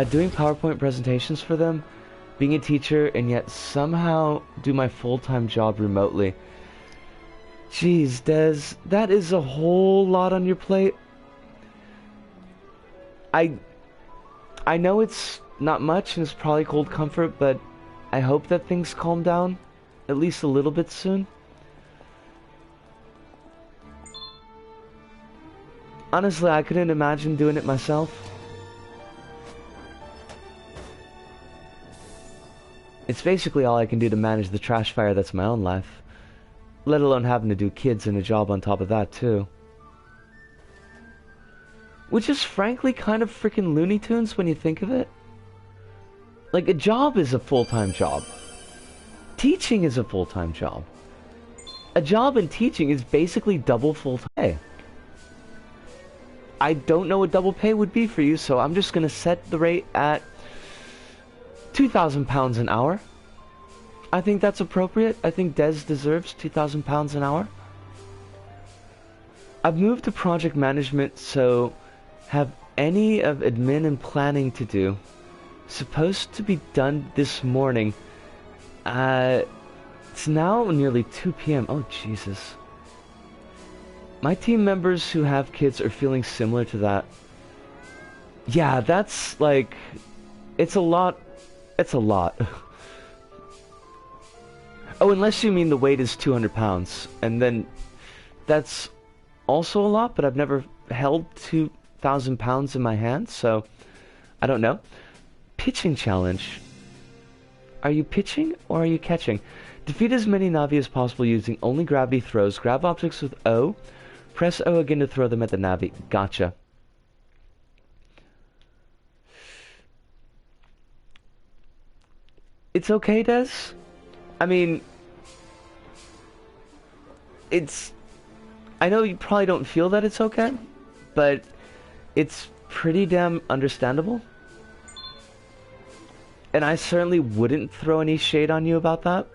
Doing PowerPoint presentations for them, being a teacher, and yet somehow do my full-time job remotely. Jeez, Des, that is a whole lot on your plate. I know it's not much and it's probably cold comfort, but I hope that things calm down at least a little bit soon. Honestly, I couldn't imagine doing it myself. It's basically all I can do to manage the trash fire that's my own life. Let alone having to do kids and a job on top of that, too. Which is frankly kind of freaking Looney Tunes when you think of it. Like, a job is a full-time job. Teaching is a full-time job. A job in teaching is basically double full-time pay. I don't know what double pay would be for you, so I'm just going to set the rate at £2,000 an hour. I think that's appropriate. I think Des deserves £2,000 an hour. I've moved to project management, so have any of admin and planning to do. Supposed to be done this morning. It's now nearly 2 p.m. Oh, Jesus. My team members who have kids are feeling similar to that. Yeah, that's like... It's a lot. It's a lot. Oh, unless you mean the weight is 200 pounds. And then that's also a lot, but I've never held 2,000 pounds in my hand, so I don't know. Pitching challenge. Are you pitching or are you catching? Defeat as many Navi as possible using only gravity throws. Grab objects with O. Press O again to throw them at the Navi. Gotcha. It's okay, Des. I mean, it's... I know you probably don't feel that it's okay, but it's pretty damn understandable. And I certainly wouldn't throw any shade on you about that.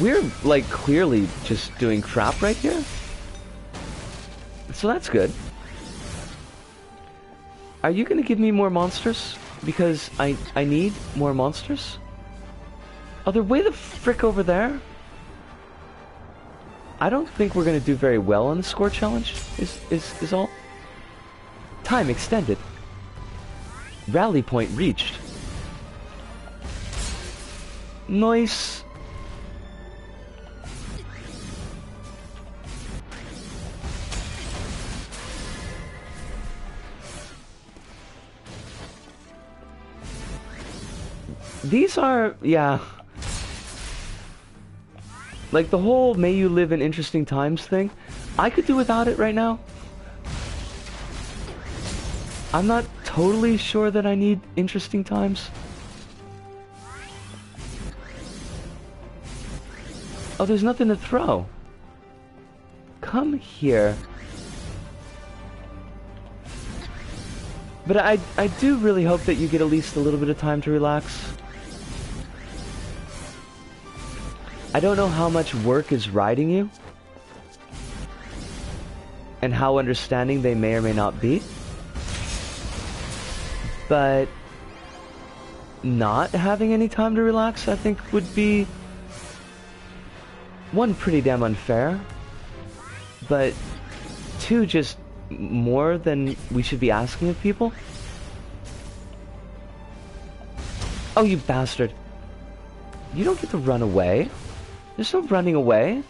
We're, like, clearly just doing crap right here. So that's good. Are you gonna give me more monsters? Because I need more monsters? Oh, they're way the frick over there? I don't think we're gonna do very well on the score challenge, is all. Time extended. Rally point reached. Nice. These are, yeah. Like the whole may you live in interesting times thing, I could do without it right now. I'm not totally sure that I need interesting times. Oh, there's nothing to throw. Come here. But I do really hope that you get at least a little bit of time to relax. I don't know how much work is riding you, and how understanding they may or may not be, but not having any time to relax, I think, would be, one, pretty damn unfair, but two, just more than we should be asking of people. Oh, you bastard. You don't get to run away. There's no running away.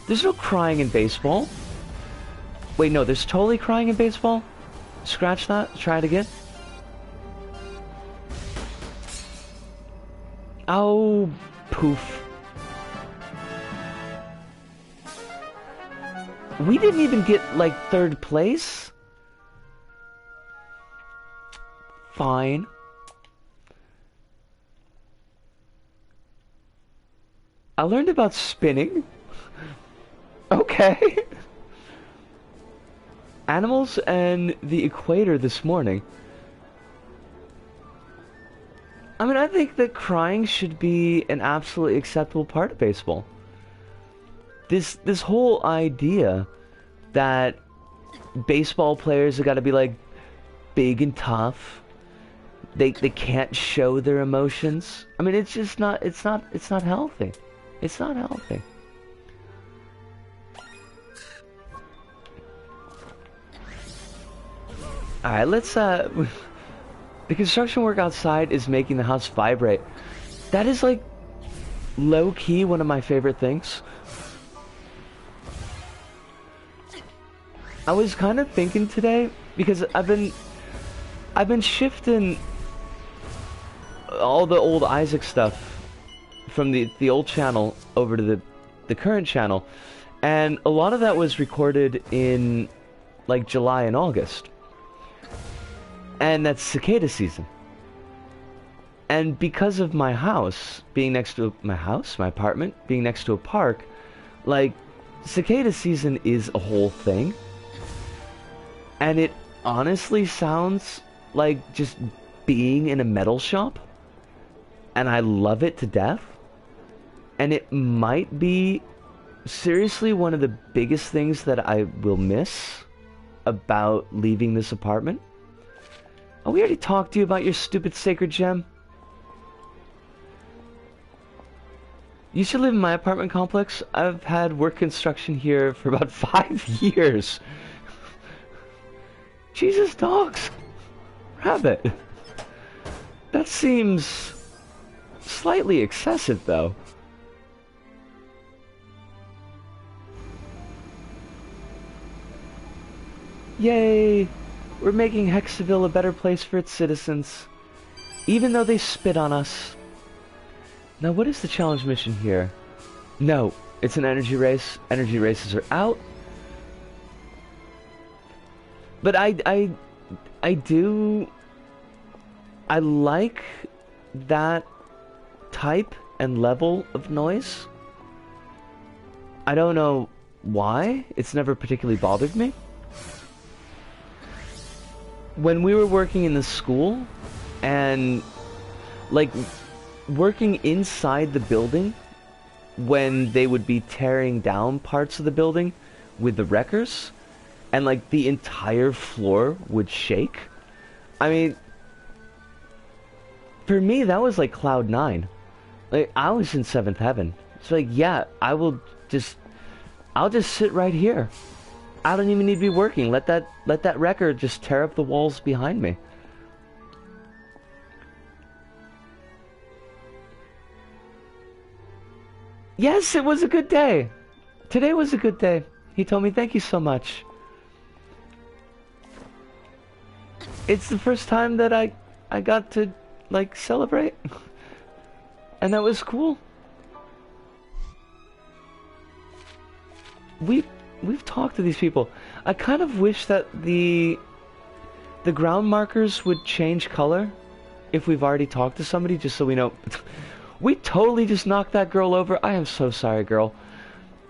There's no crying in baseball. Wait, no, there's totally crying in baseball? Scratch that. Try it again. Oh, poof. We didn't even get, like, third place? Fine. I learned about spinning. Okay. Animals and the equator this morning. I mean, I think that crying should be an absolutely acceptable part of baseball. This whole idea that baseball players have got to be like big and tough. They can't show their emotions. I mean, it's just not healthy. It's not healthy. Alright, let's the construction work outside is making the house vibrate. That is like low-key one of my favorite things. I was kind of thinking today, because I've been shifting all the old Isaac stuff from the old channel over to the current channel, and a lot of that was recorded in like July and August, and that's cicada season. And because of my house being next to my apartment being next to a park, like cicada season is a whole thing, and it honestly sounds like just being in a metal shop, and I love it to death. And it might be seriously one of the biggest things that I will miss about leaving this apartment. Oh, we already talked to you about your stupid sacred gem. You should live in my apartment complex. I've had work construction here for about 5 years. Jesus dogs. Rabbit. That seems slightly excessive, though. Yay! We're making Hexaville a better place for its citizens, even though they spit on us. Now, what is the challenge mission here? No, it's an energy race. Energy races are out. But I like that type and level of noise. I don't know why. It's never particularly bothered me. When we were working in the school, and like working inside the building, when they would be tearing down parts of the building with the wreckers, and like the entire floor would shake, I mean, for me, that was like cloud 9. Like, I was in 7th heaven. It's like, yeah, I'll just sit right here. I don't even need to be working. Let that record just tear up the walls behind me. Yes, it was a good day. Today was a good day. He told me thank you so much. It's the first time that I got to like celebrate. And that was cool. We've talked to these people. I kind of wish that the ground markers would change color if we've already talked to somebody, just so we know. We totally just knocked that girl over. I am so sorry, girl.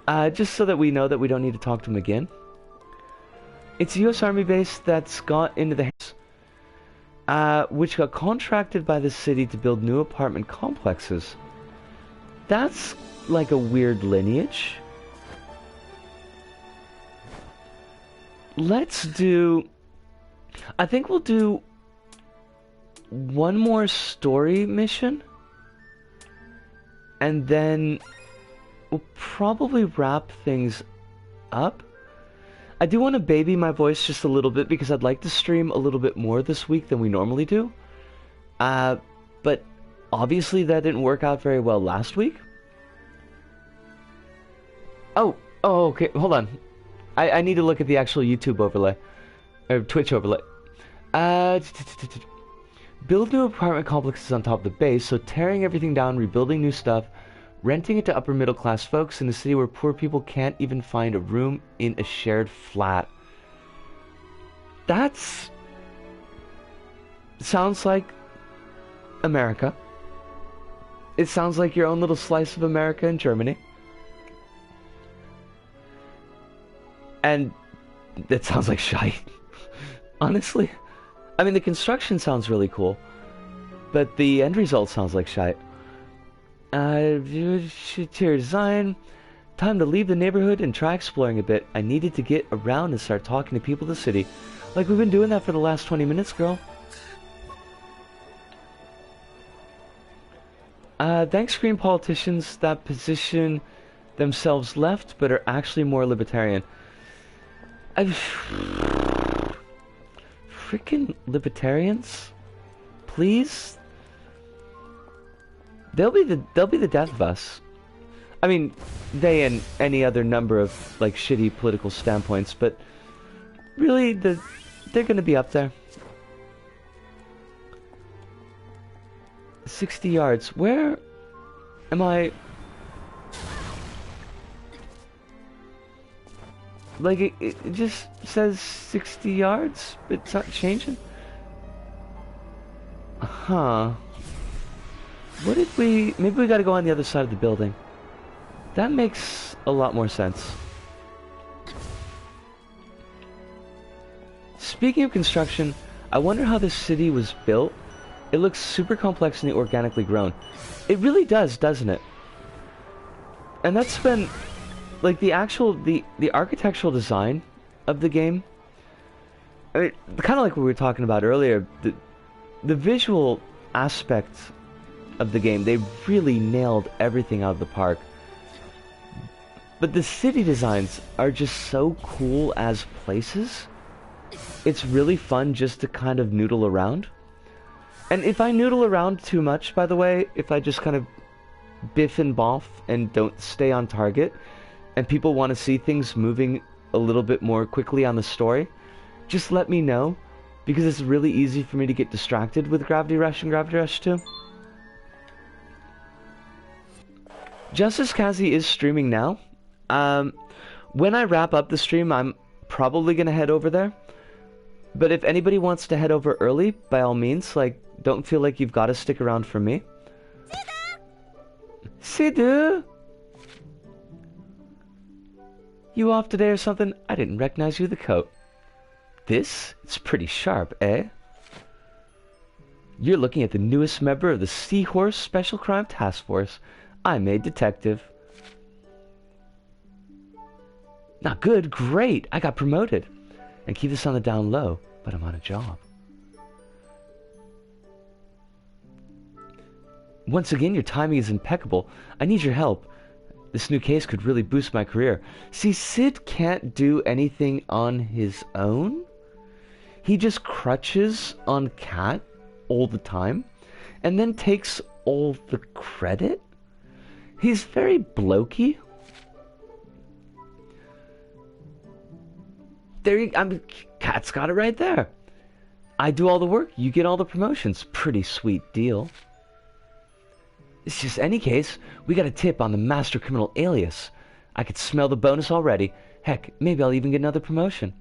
Just so that we know that we don't need to talk to him again. It's a U.S. Army base that's got into the hands, which got contracted by the city to build new apartment complexes. That's like a weird lineage. Let's do... I think we'll do one more story mission. And then we'll probably wrap things up. I do want to baby my voice just a little bit because I'd like to stream a little bit more this week than we normally do. But obviously that didn't work out very well last week. Oh, okay, hold on. I need to look at the actual YouTube overlay. Or Twitch overlay. Build new apartment complexes on top of the base, so tearing everything down, rebuilding new stuff, renting it to upper middle class folks in a city where poor people can't even find a room in a shared flat. That's... sounds like America. It sounds like your own little slice of America in Germany. And it sounds like shite. Honestly. I mean, the construction sounds really cool, but the end result sounds like shite. Interior design. Time to leave the neighborhood and try exploring a bit. I needed to get around and start talking to people in the city. Like we've been doing that for the last 20 minutes, girl. Thanks, green politicians that position themselves left, but are actually more libertarian. Freaking libertarians, please. They'll be the death of us. I mean, they and any other number of like shitty political standpoints, but really, they're gonna be up there. 60 yards. Where am I? Like, it just says 60 yards? It's not changing? Huh. What did we... Maybe we gotta go on the other side of the building. That makes a lot more sense. Speaking of construction, I wonder how this city was built. It looks super complex and organically grown. It really does, doesn't it? And that's been... like the actual the architectural design of the game, I mean, kind of like what we were talking about earlier, the visual aspect of the game, they really nailed everything out of the park. But the city designs are just so cool as places. It's really fun just to kind of noodle around. And if I noodle around too much, by the way, if I just kind of biff and boff and don't stay on target, and people want to see things moving a little bit more quickly on the story, just let me know, because it's really easy for me to get distracted with Gravity Rush and Gravity Rush 2. Justice Kazi is streaming now. When I wrap up the stream, I'm probably going to head over there. But if anybody wants to head over early, by all means, like, don't feel like you've got to stick around for me. Sidhu! You off today or something? I didn't recognize you with the coat. This? It's pretty sharp, eh? You're looking at the newest member of the Seahorse Special Crime Task Force. I'm a detective. Not good, great. I got promoted. And keep this on the down low, but I'm on a job. Once again, your timing is impeccable. I need your help. This new case could really boost my career. See, Sid can't do anything on his own. He just crutches on Cat all the time, and then takes all the credit. He's very blokey. Cat's got it right there. I do all the work, you get all the promotions. Pretty sweet deal. It's just any case, we got a tip on the master criminal alias. I could smell the bonus already. Heck, maybe I'll even get another promotion.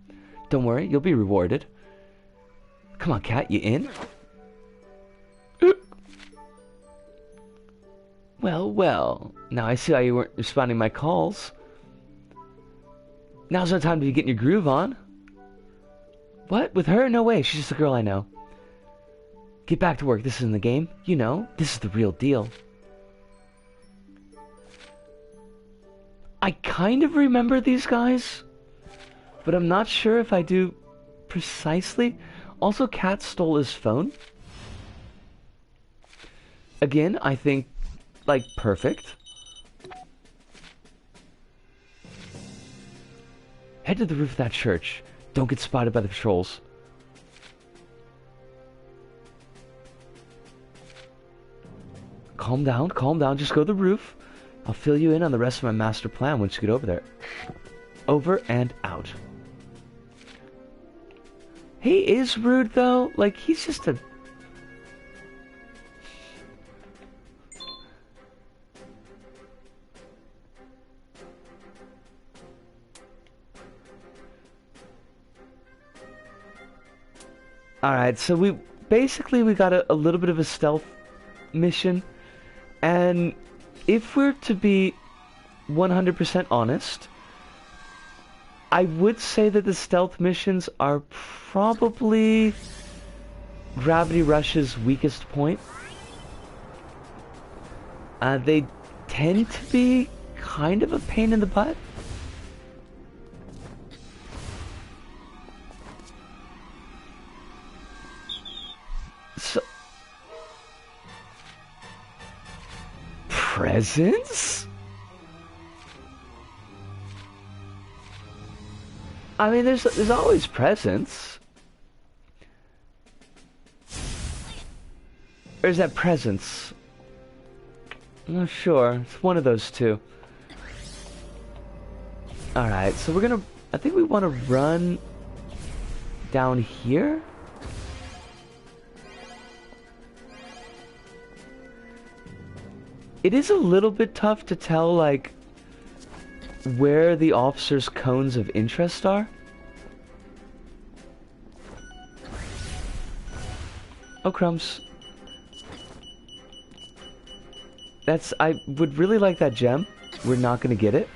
Don't worry, you'll be rewarded. Come on, Cat, you in? Well, well. Now I see how you weren't responding to my calls. Now's no time to be getting your groove on. What? With her? No way. She's just a girl I know. Get back to work. This isn't the game. You know, this is the real deal. I kind of remember these guys, but I'm not sure if I do precisely. Also, Cat stole his phone. Again, I think, like, perfect. Head to the roof of that church. Don't get spotted by the patrols. Calm down, just go to the roof. I'll fill you in on the rest of my master plan once you get over there. Over and out. He is rude, though. Like, he's just a... Alright, so we got a little bit of a stealth mission, and if we're to be 100% honest, I would say that the stealth missions are probably Gravity Rush's weakest point. They tend to be kind of a pain in the butt. So, presents? I mean, there's always presents. Or is that presents? I'm not sure. It's one of those two. Alright, so we're gonna... I think we want to run down here. It is a little bit tough to tell, like, where the officer's cones of interest are. Oh, crumbs. I would really like that gem. We're not gonna get it.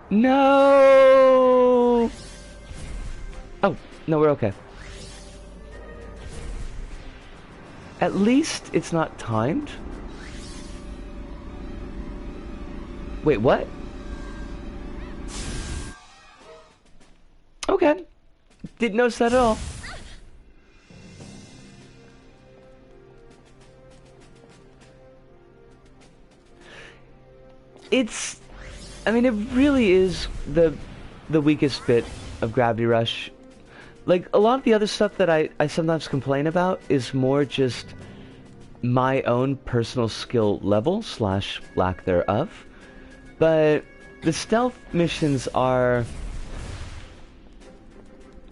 No! Oh, no, we're okay. At least it's not timed. Wait, what? Okay. Didn't notice that at all. I mean, it really is the weakest bit of Gravity Rush. Like, a lot of the other stuff that I sometimes complain about is more just my own personal skill level / lack thereof. But the stealth missions are,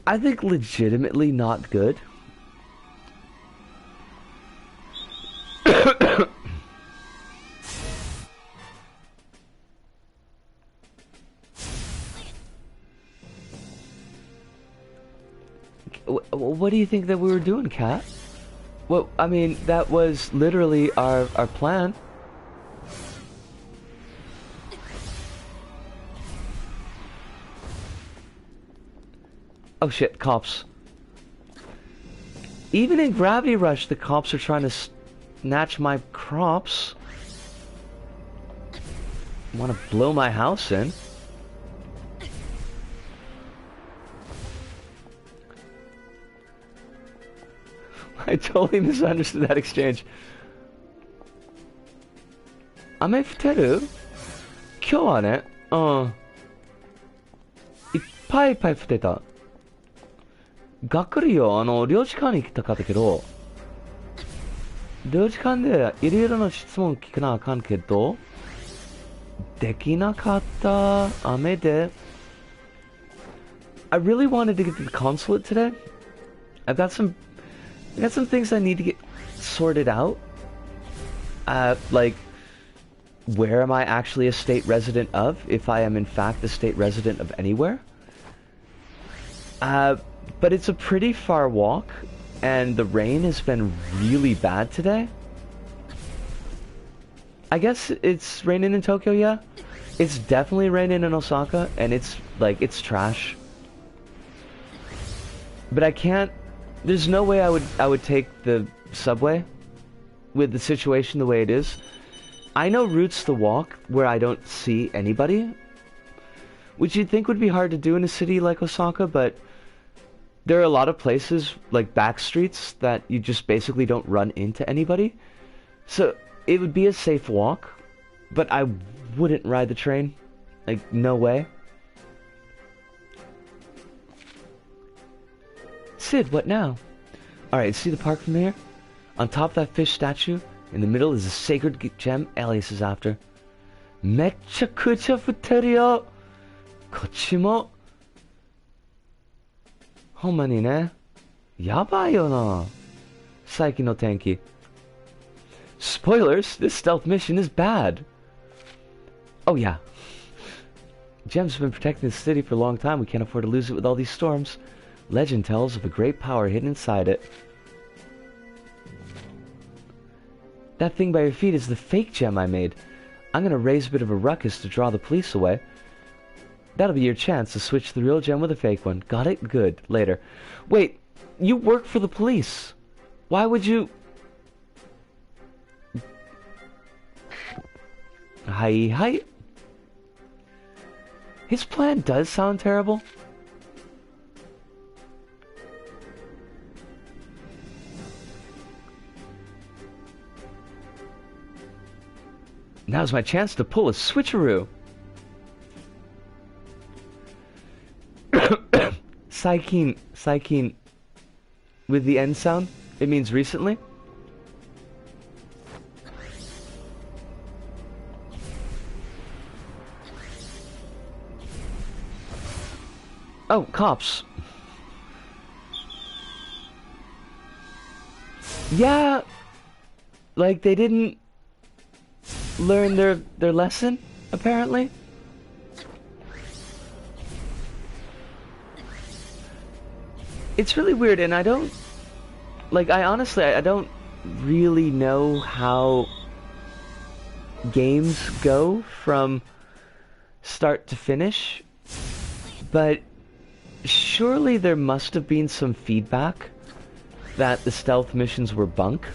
I think, legitimately not good. What do you think that we were doing, Cat? Well, I mean, that was literally our plan. Oh shit, cops. Even in Gravity Rush, the cops are trying to snatch my crops. Want to blow my house in. I totally misunderstood that exchange. 雨降ってる？今日はね、いっぱいいっぱい降ってた。がっくりよ、領事館に来たかったけど、領事館でいろいろな質問聞かなあかんけど、できなかった。雨で。I really wanted to get to the consulate today. I got some things I need to get sorted out. Like, where am I actually a state resident of, if I am in fact a state resident of anywhere? But it's a pretty far walk, and the rain has been really bad today. I guess it's raining in Tokyo, yeah? It's definitely raining in Osaka, and it's trash. But I can't, there's no way I would take the subway with the situation the way it is. I know routes to walk where I don't see anybody, which you'd think would be hard to do in a city like Osaka, but there are a lot of places, like back streets, that you just basically don't run into anybody. So it would be a safe walk, but I wouldn't ride the train. Like, no way. Sid, what now? Alright, see the park from here? On top of that fish statue, in the middle is a sacred gem Elias is after. Mechakucha futerio! Kochimo! Homani ne? Yabai yo na! Saiki no tenki. Spoilers, this stealth mission is bad. Oh yeah. Gem's been protecting the city for a long time. We can't afford to lose it with all these storms. Legend tells of a great power hidden inside it. That thing by your feet is the fake gem I made. I'm gonna raise a bit of a ruckus to draw the police away. That'll be your chance to switch the real gem with a fake one. Got it? Good. Later. Wait, you work for the police. Why would you... Hi. His plan does sound terrible. Now's my chance to pull a switcheroo. Saikin. With the end sound, it means recently. Oh, cops. Yeah, like they didn't learn their lesson, apparently. It's really weird, and I don't, like, I honestly don't really know how games go from start to finish, but surely there must have been some feedback that the stealth missions were bunk.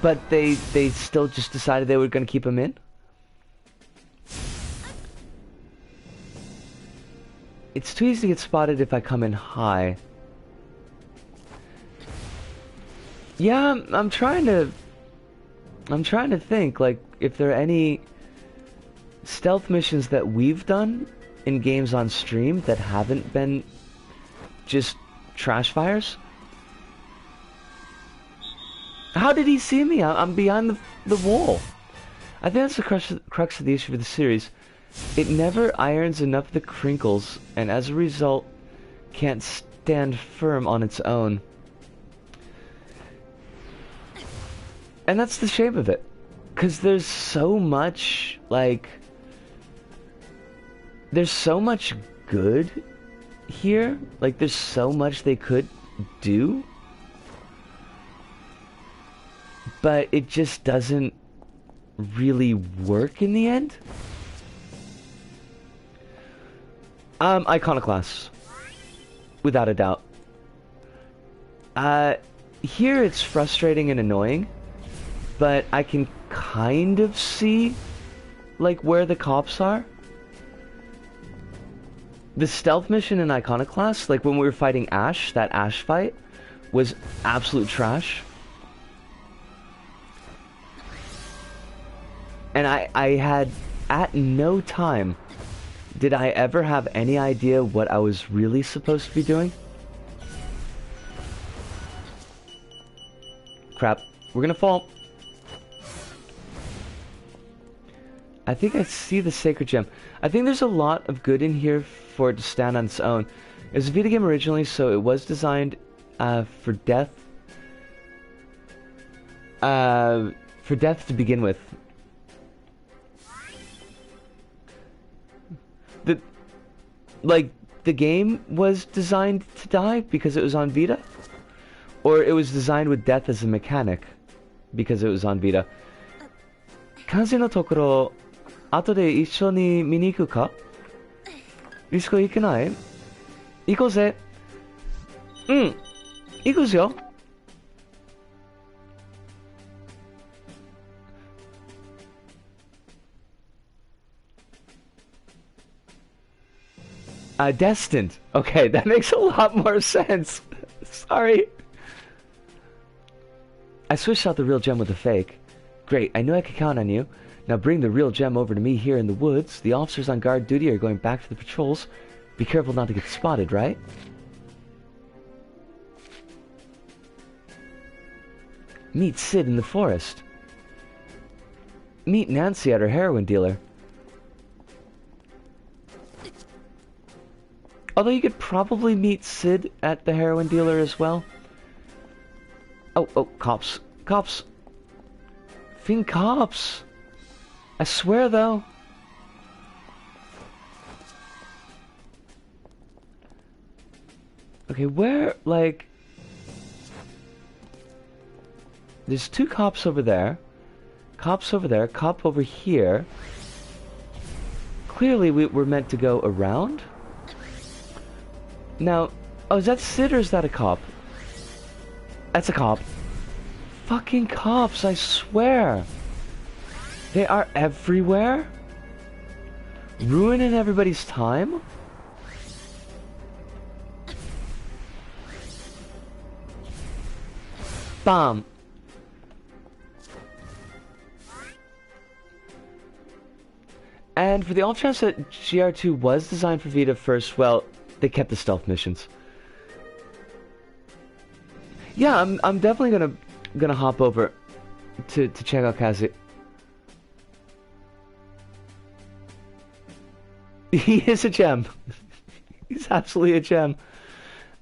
But they still just decided they were going to keep him in? It's too easy to get spotted if I come in high. Yeah, I'm trying to think, like, if there are any stealth missions that we've done in games on stream that haven't been just trash fires. How did he see me? I'm behind the wall. I think that's the crux of the issue for the series. It never irons enough of the crinkles, and as a result, can't stand firm on its own. And that's the shame of it. Because there's so much, like... There's so much good here. Like, there's so much they could do. But it just doesn't really work in the end. Iconoclasts. Without a doubt. Here it's frustrating and annoying. But I can kind of see, like, where the cops are. The stealth mission in Iconoclast, like when we were fighting Ash, that Ash fight, was absolute trash. And I had, at no time, did I ever have any idea what I was really supposed to be doing. Crap. We're gonna fall. I think I see the sacred gem. I think there's a lot of good in here for it to stand on its own. It was a Vita game originally, so it was designed for death. For death to begin with. The game was designed to die because it was on Vita? Or it was designed with death as a mechanic because it was on Vita. Kanji no tokoro, ato de issho ni mini iku ka? Disco ikunai? Ikoze. Ikuzu yo. Destined. Okay, that makes a lot more sense. Sorry. I switched out the real gem with the fake. Great, I knew I could count on you. Now bring the real gem over to me here in the woods. The officers on guard duty are going back to the patrols. Be careful not to get spotted, right? Meet Sid in the forest. Meet Nancy at her heroin dealer. Although you could probably meet Sid at the heroin dealer as well. Oh, cops. Cops. Think cops. I swear though. Okay, where, like... There's two cops over there. Cops over there. Cop over here. Clearly we're meant to go around. Now, oh, is that Sid or is that a cop? That's a cop. Fucking cops, I swear. They are everywhere. Ruining everybody's time. Bomb. And for the off chance that GR2 was designed for Vita first, well, they kept the stealth missions. Yeah, I'm definitely gonna hop over to check out Kazi. He is a gem. He's absolutely a gem.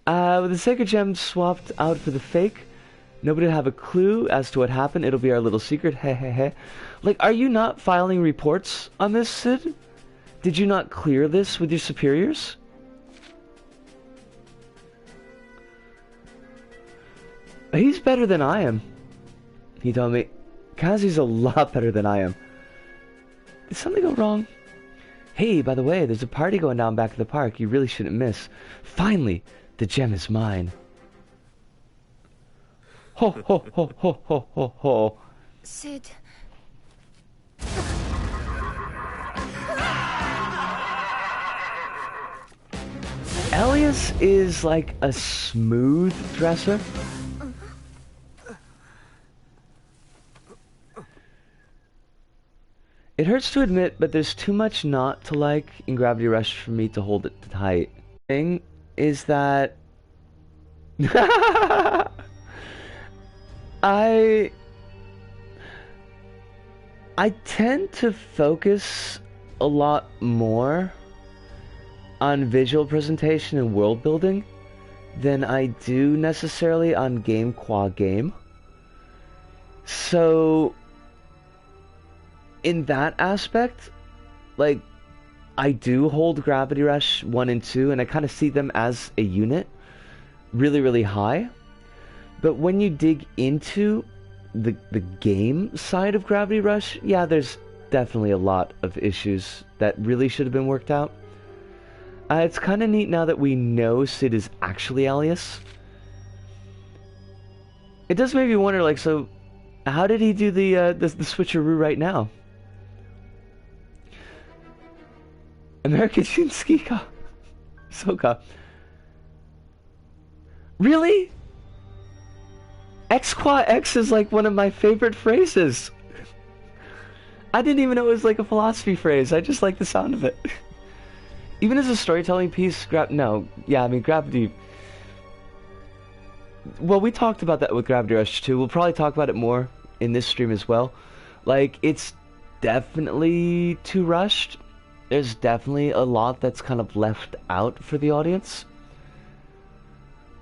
With the sacred gem swapped out for the fake, nobody will have a clue as to what happened. It'll be our little secret. Hehehe. Like, are you not filing reports on this, Sid? Did you not clear this with your superiors? He's better than I am. He told me. Kazi's a lot better than I am. Did something go wrong? Hey, by the way, there's a party going down back at the park you really shouldn't miss. Finally, the gem is mine. Ho ho ho ho ho ho ho. Sid. Elias is like a smooth dresser. It hurts to admit, but there's too much not to like in Gravity Rush for me to hold it tight. Thing is that I tend to focus a lot more on visual presentation and world building than I do necessarily on game qua game. So in that aspect, like, I do hold Gravity Rush 1 and 2, and I kind of see them as a unit, really, really high. But when you dig into the game side of Gravity Rush, yeah, there's definitely a lot of issues that really should have been worked out. It's kind of neat now that we know Sid is actually Alias. It does make me wonder, like, so how did he do the switcheroo right now? American Shinsuke Soka. Really? X qua X is like one of my favorite phrases. I didn't even know it was like a philosophy phrase. I just like the sound of it. Even as a storytelling piece, Gravity... Well, we talked about that with Gravity Rush 2. We'll probably talk about it more in this stream as well. Like, it's definitely too rushed. There's definitely a lot that's kind of left out for the audience.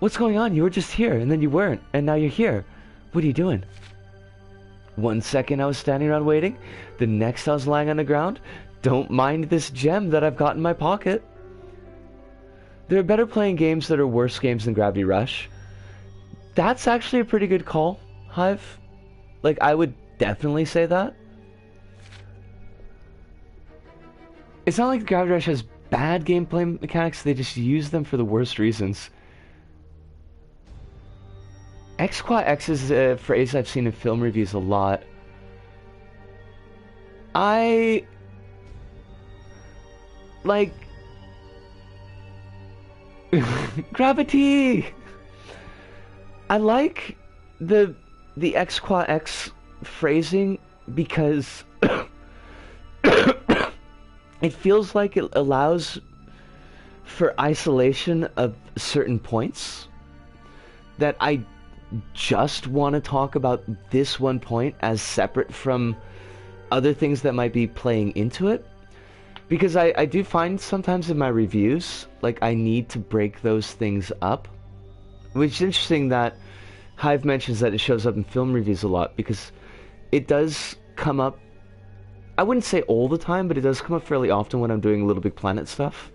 What's going on? You were just here, and then you weren't, and now you're here. What are you doing? 1 second I was standing around waiting, the next I was lying on the ground. Don't mind this gem that I've got in my pocket. There are better playing games that are worse games than Gravity Rush. That's actually a pretty good call, Hive. Like, I would definitely say that. It's not like Gravity Rush has bad gameplay mechanics, they just use them for the worst reasons. X qua X is a phrase I've seen in film reviews a lot. Like... Gravity! I like the X qua X phrasing because it feels like it allows for isolation of certain points that I just want to talk about this one point as separate from other things that might be playing into it, because I do find sometimes in my reviews like I need to break those things up, which is interesting that Hive mentions that it shows up in film reviews a lot, because it does come up, I wouldn't say all the time, but it does come up fairly often when I'm doing Little Big Planet stuff.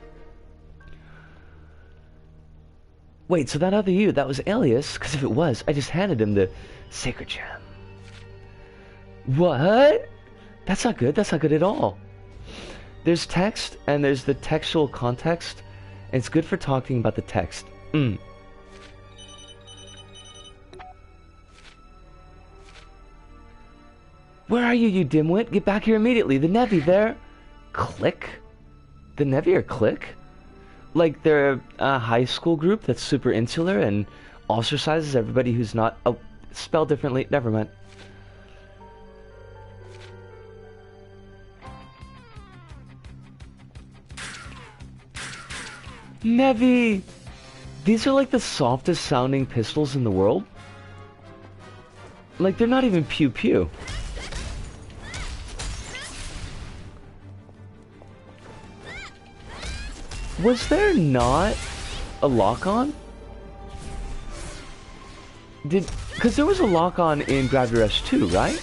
Wait, so that other you, that was Alias? Because if it was, I just handed him the Sacred Gem. What? That's not good. That's not good at all. There's text, and there's the textual context, and it's good for talking about the text. Where are you, you dimwit? Get back here immediately. The Nevi there. Click? The Nevi are Click? Like, they're a high school group that's super insular and ostracizes everybody who's not... Oh, spelled differently. Never mind. Nevi! These are like the softest sounding pistols in the world. Like, they're not even pew-pew. Was there not a lock-on? Because there was a lock-on in Gravity Rush 2, right?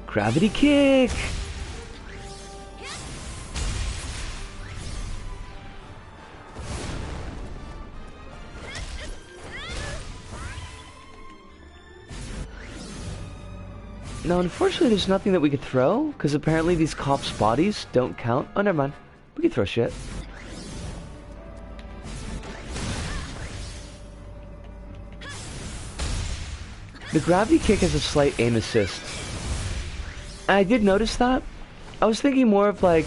Gravity kick! Now, unfortunately, there's nothing that we could throw, because apparently these cops' bodies don't count. Oh, never mind. We can throw shit. The gravity kick has a slight aim assist. And I did notice that. I was thinking more of, like,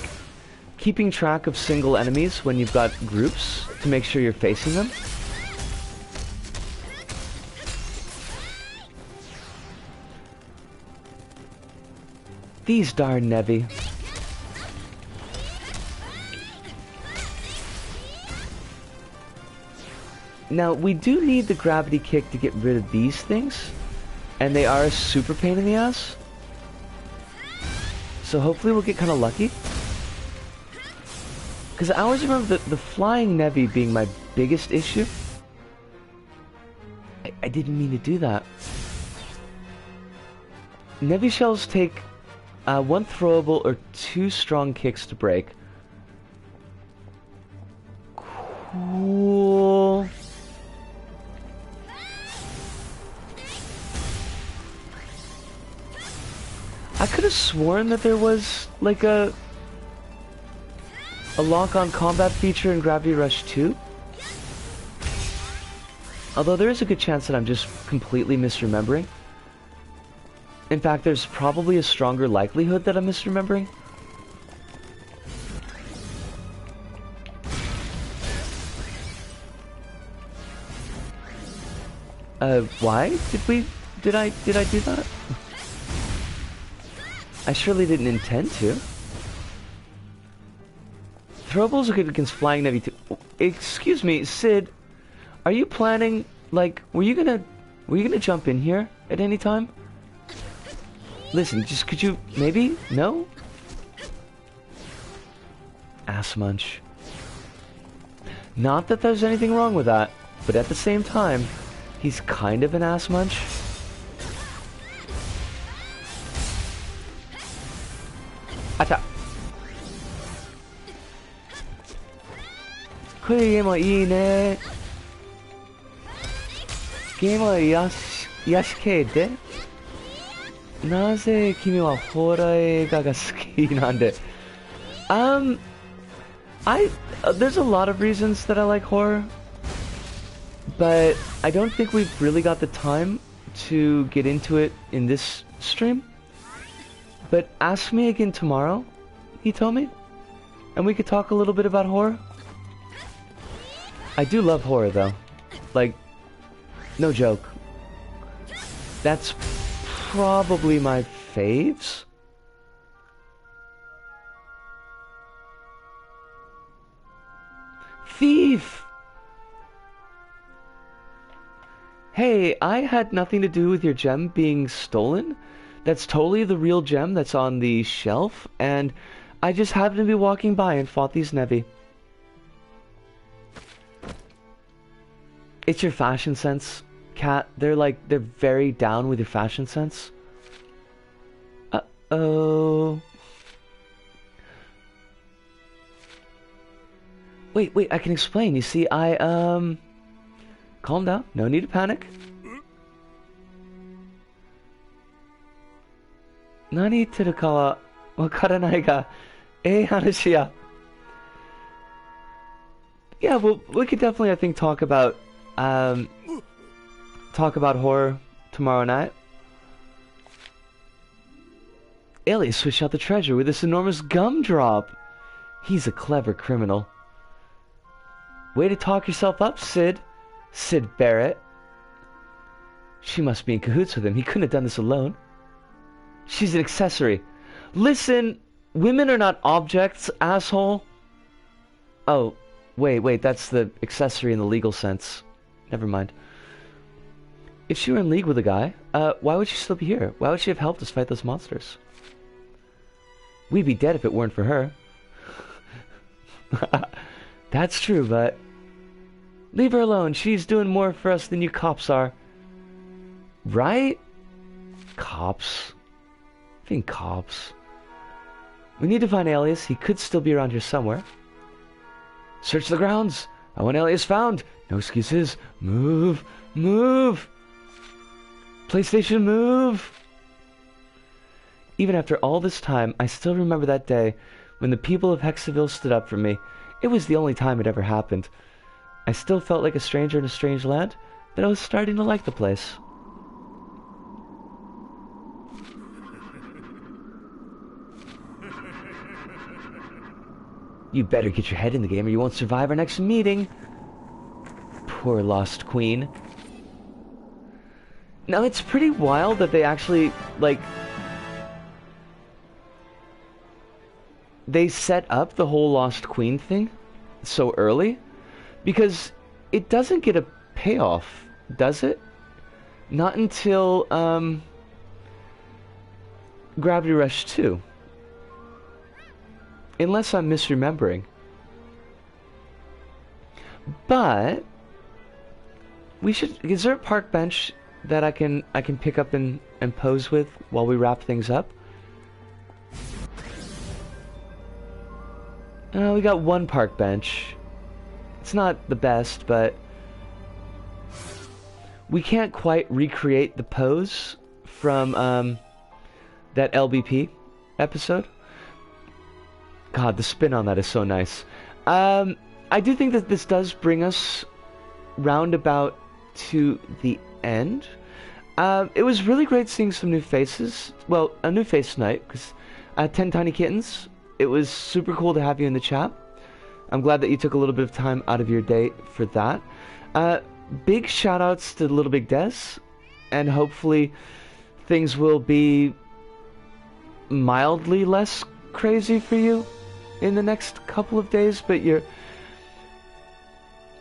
keeping track of single enemies when you've got groups to make sure you're facing them. These darn Nevi. Now, we do need the gravity kick to get rid of these things, and they are a super pain in the ass. So hopefully we'll get kind of lucky. Because I always remember the flying Nevi being my biggest issue. I didn't mean to do that. Nevi shells take... 1 throwable or 2 strong kicks to break. Cool. I could have sworn that there was like a lock-on combat feature in Gravity Rush 2. Although there is a good chance that I'm just completely misremembering. In fact, there's probably a stronger likelihood that I'm misremembering. Why? Did I do that? I surely didn't intend to. Throwables are good against flying Nevi too. Excuse me, Sid. Are you planning, like, were you gonna jump in here at any time? Listen, just could you, maybe? No? Ass munch. Not that there's anything wrong with that, but at the same time, he's kind of an ass munch. Atta. これゲームはいいね。ゲームは癒し系で。なぜ君はホラー映画が好きなんで。There's a lot of reasons that I like horror, but I don't think we've really got the time to get into it in this stream. But ask me again tomorrow, he told me, and we could talk a little bit about horror. I do love horror though, like, no joke. That's probably my faves. Thief! Hey, I had nothing to do with your gem being stolen. That's totally the real gem that's on the shelf, and I just happened to be walking by and fought these Nevi. It's your fashion sense, Cat. They're very down with your fashion sense. Uh-oh. Wait, I can explain. You see, calm down. No need to panic. Nani yitteru ka wa wakaranai ga, hanashi ya. Yeah, well, we could definitely, I think, talk about horror tomorrow night. Alias switched out the treasure with this enormous gumdrop. He's a clever criminal. Way to talk yourself up, Sid. Sid Barrett. She must be in cahoots with him. He couldn't have done this alone. She's an accessory. Listen, women are not objects, asshole. Oh, wait, that's the accessory in the legal sense. Never mind. If she were in league with a guy, why would she still be here? Why would she have helped us fight those monsters? We'd be dead if it weren't for her. That's true, but... leave her alone. She's doing more for us than you cops are. Right? Cops. I think cops. We need to find Alias. He could still be around here somewhere. Search the grounds. I want Alias found. No excuses. Move. Move. PlayStation, move. Even after all this time, I still remember that day when the people of Hexaville stood up for me. It was the only time it ever happened. I still felt like a stranger in a strange land, but I was starting to like the place. You better get your head in the game or you won't survive our next meeting. Poor lost queen. Now, it's pretty wild that they actually, like... they set up the whole lost queen thing so early. Because it doesn't get a payoff, does it? Not until, Gravity Rush 2. Unless I'm misremembering. But we should... is there a park bench that I can pick up and pose with while we wrap things up? We got one park bench. It's not the best, but we can't quite recreate the pose from that LBP episode. God, the spin on that is so nice. I do think that this does bring us roundabout to the end. It was really great seeing some new faces. Well, a new face tonight, because 10 Tiny Kittens. It was super cool to have you in the chat. I'm glad that you took a little bit of time out of your day for that. big shout outs to Little Big Des, and hopefully things will be mildly less crazy for you in the next couple of days, but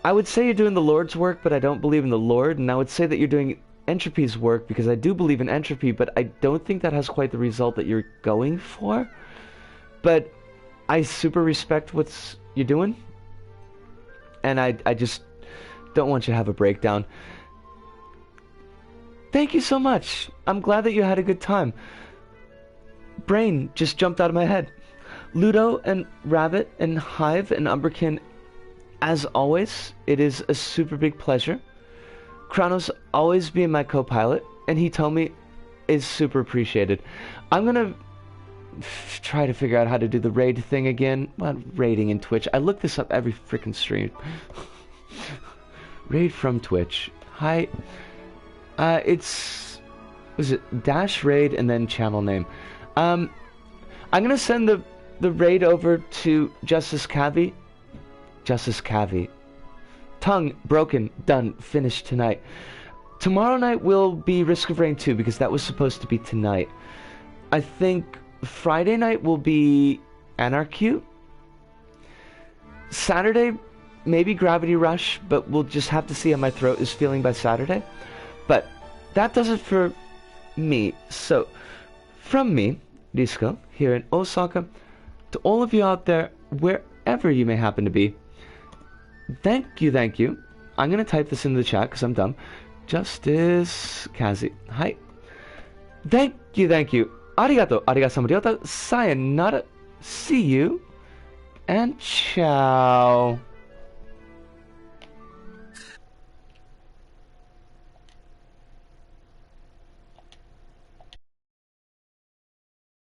I would say you're doing the Lord's work, but I don't believe in the Lord, and I would say that you're doing Entropy's work because I do believe in Entropy, but I don't think that has quite the result that you're going for. But I super respect what you're doing, and I just don't want you to have a breakdown. Thank you so much. I'm glad that you had a good time. Brain just jumped out of my head. Ludo and Rabbit and Hive and Umberkin, as always, it is a super big pleasure. Kronos always being my co-pilot, and he told me is super appreciated. I'm gonna try to figure out how to do the raid thing again. Well, raiding in Twitch. I look this up every freaking stream. Raid from Twitch. Hi. Was it dash raid and then channel name? I'm gonna send the raid over to Justice Cavi. Justice Cavi. Tongue broken, done, finished tonight. Tomorrow night will be Risk of Rain 2 because that was supposed to be tonight. I think Friday night will be Anarchy. Saturday, maybe Gravity Rush, but we'll just have to see how my throat is feeling by Saturday. But that does it for me. So, from me, Risco, here in Osaka, to all of you out there, wherever you may happen to be, thank you. I'm going to type this into the chat because I'm dumb. Justice Kazi. Hi. Thank you. Arigato. Sayonara. See you. And ciao.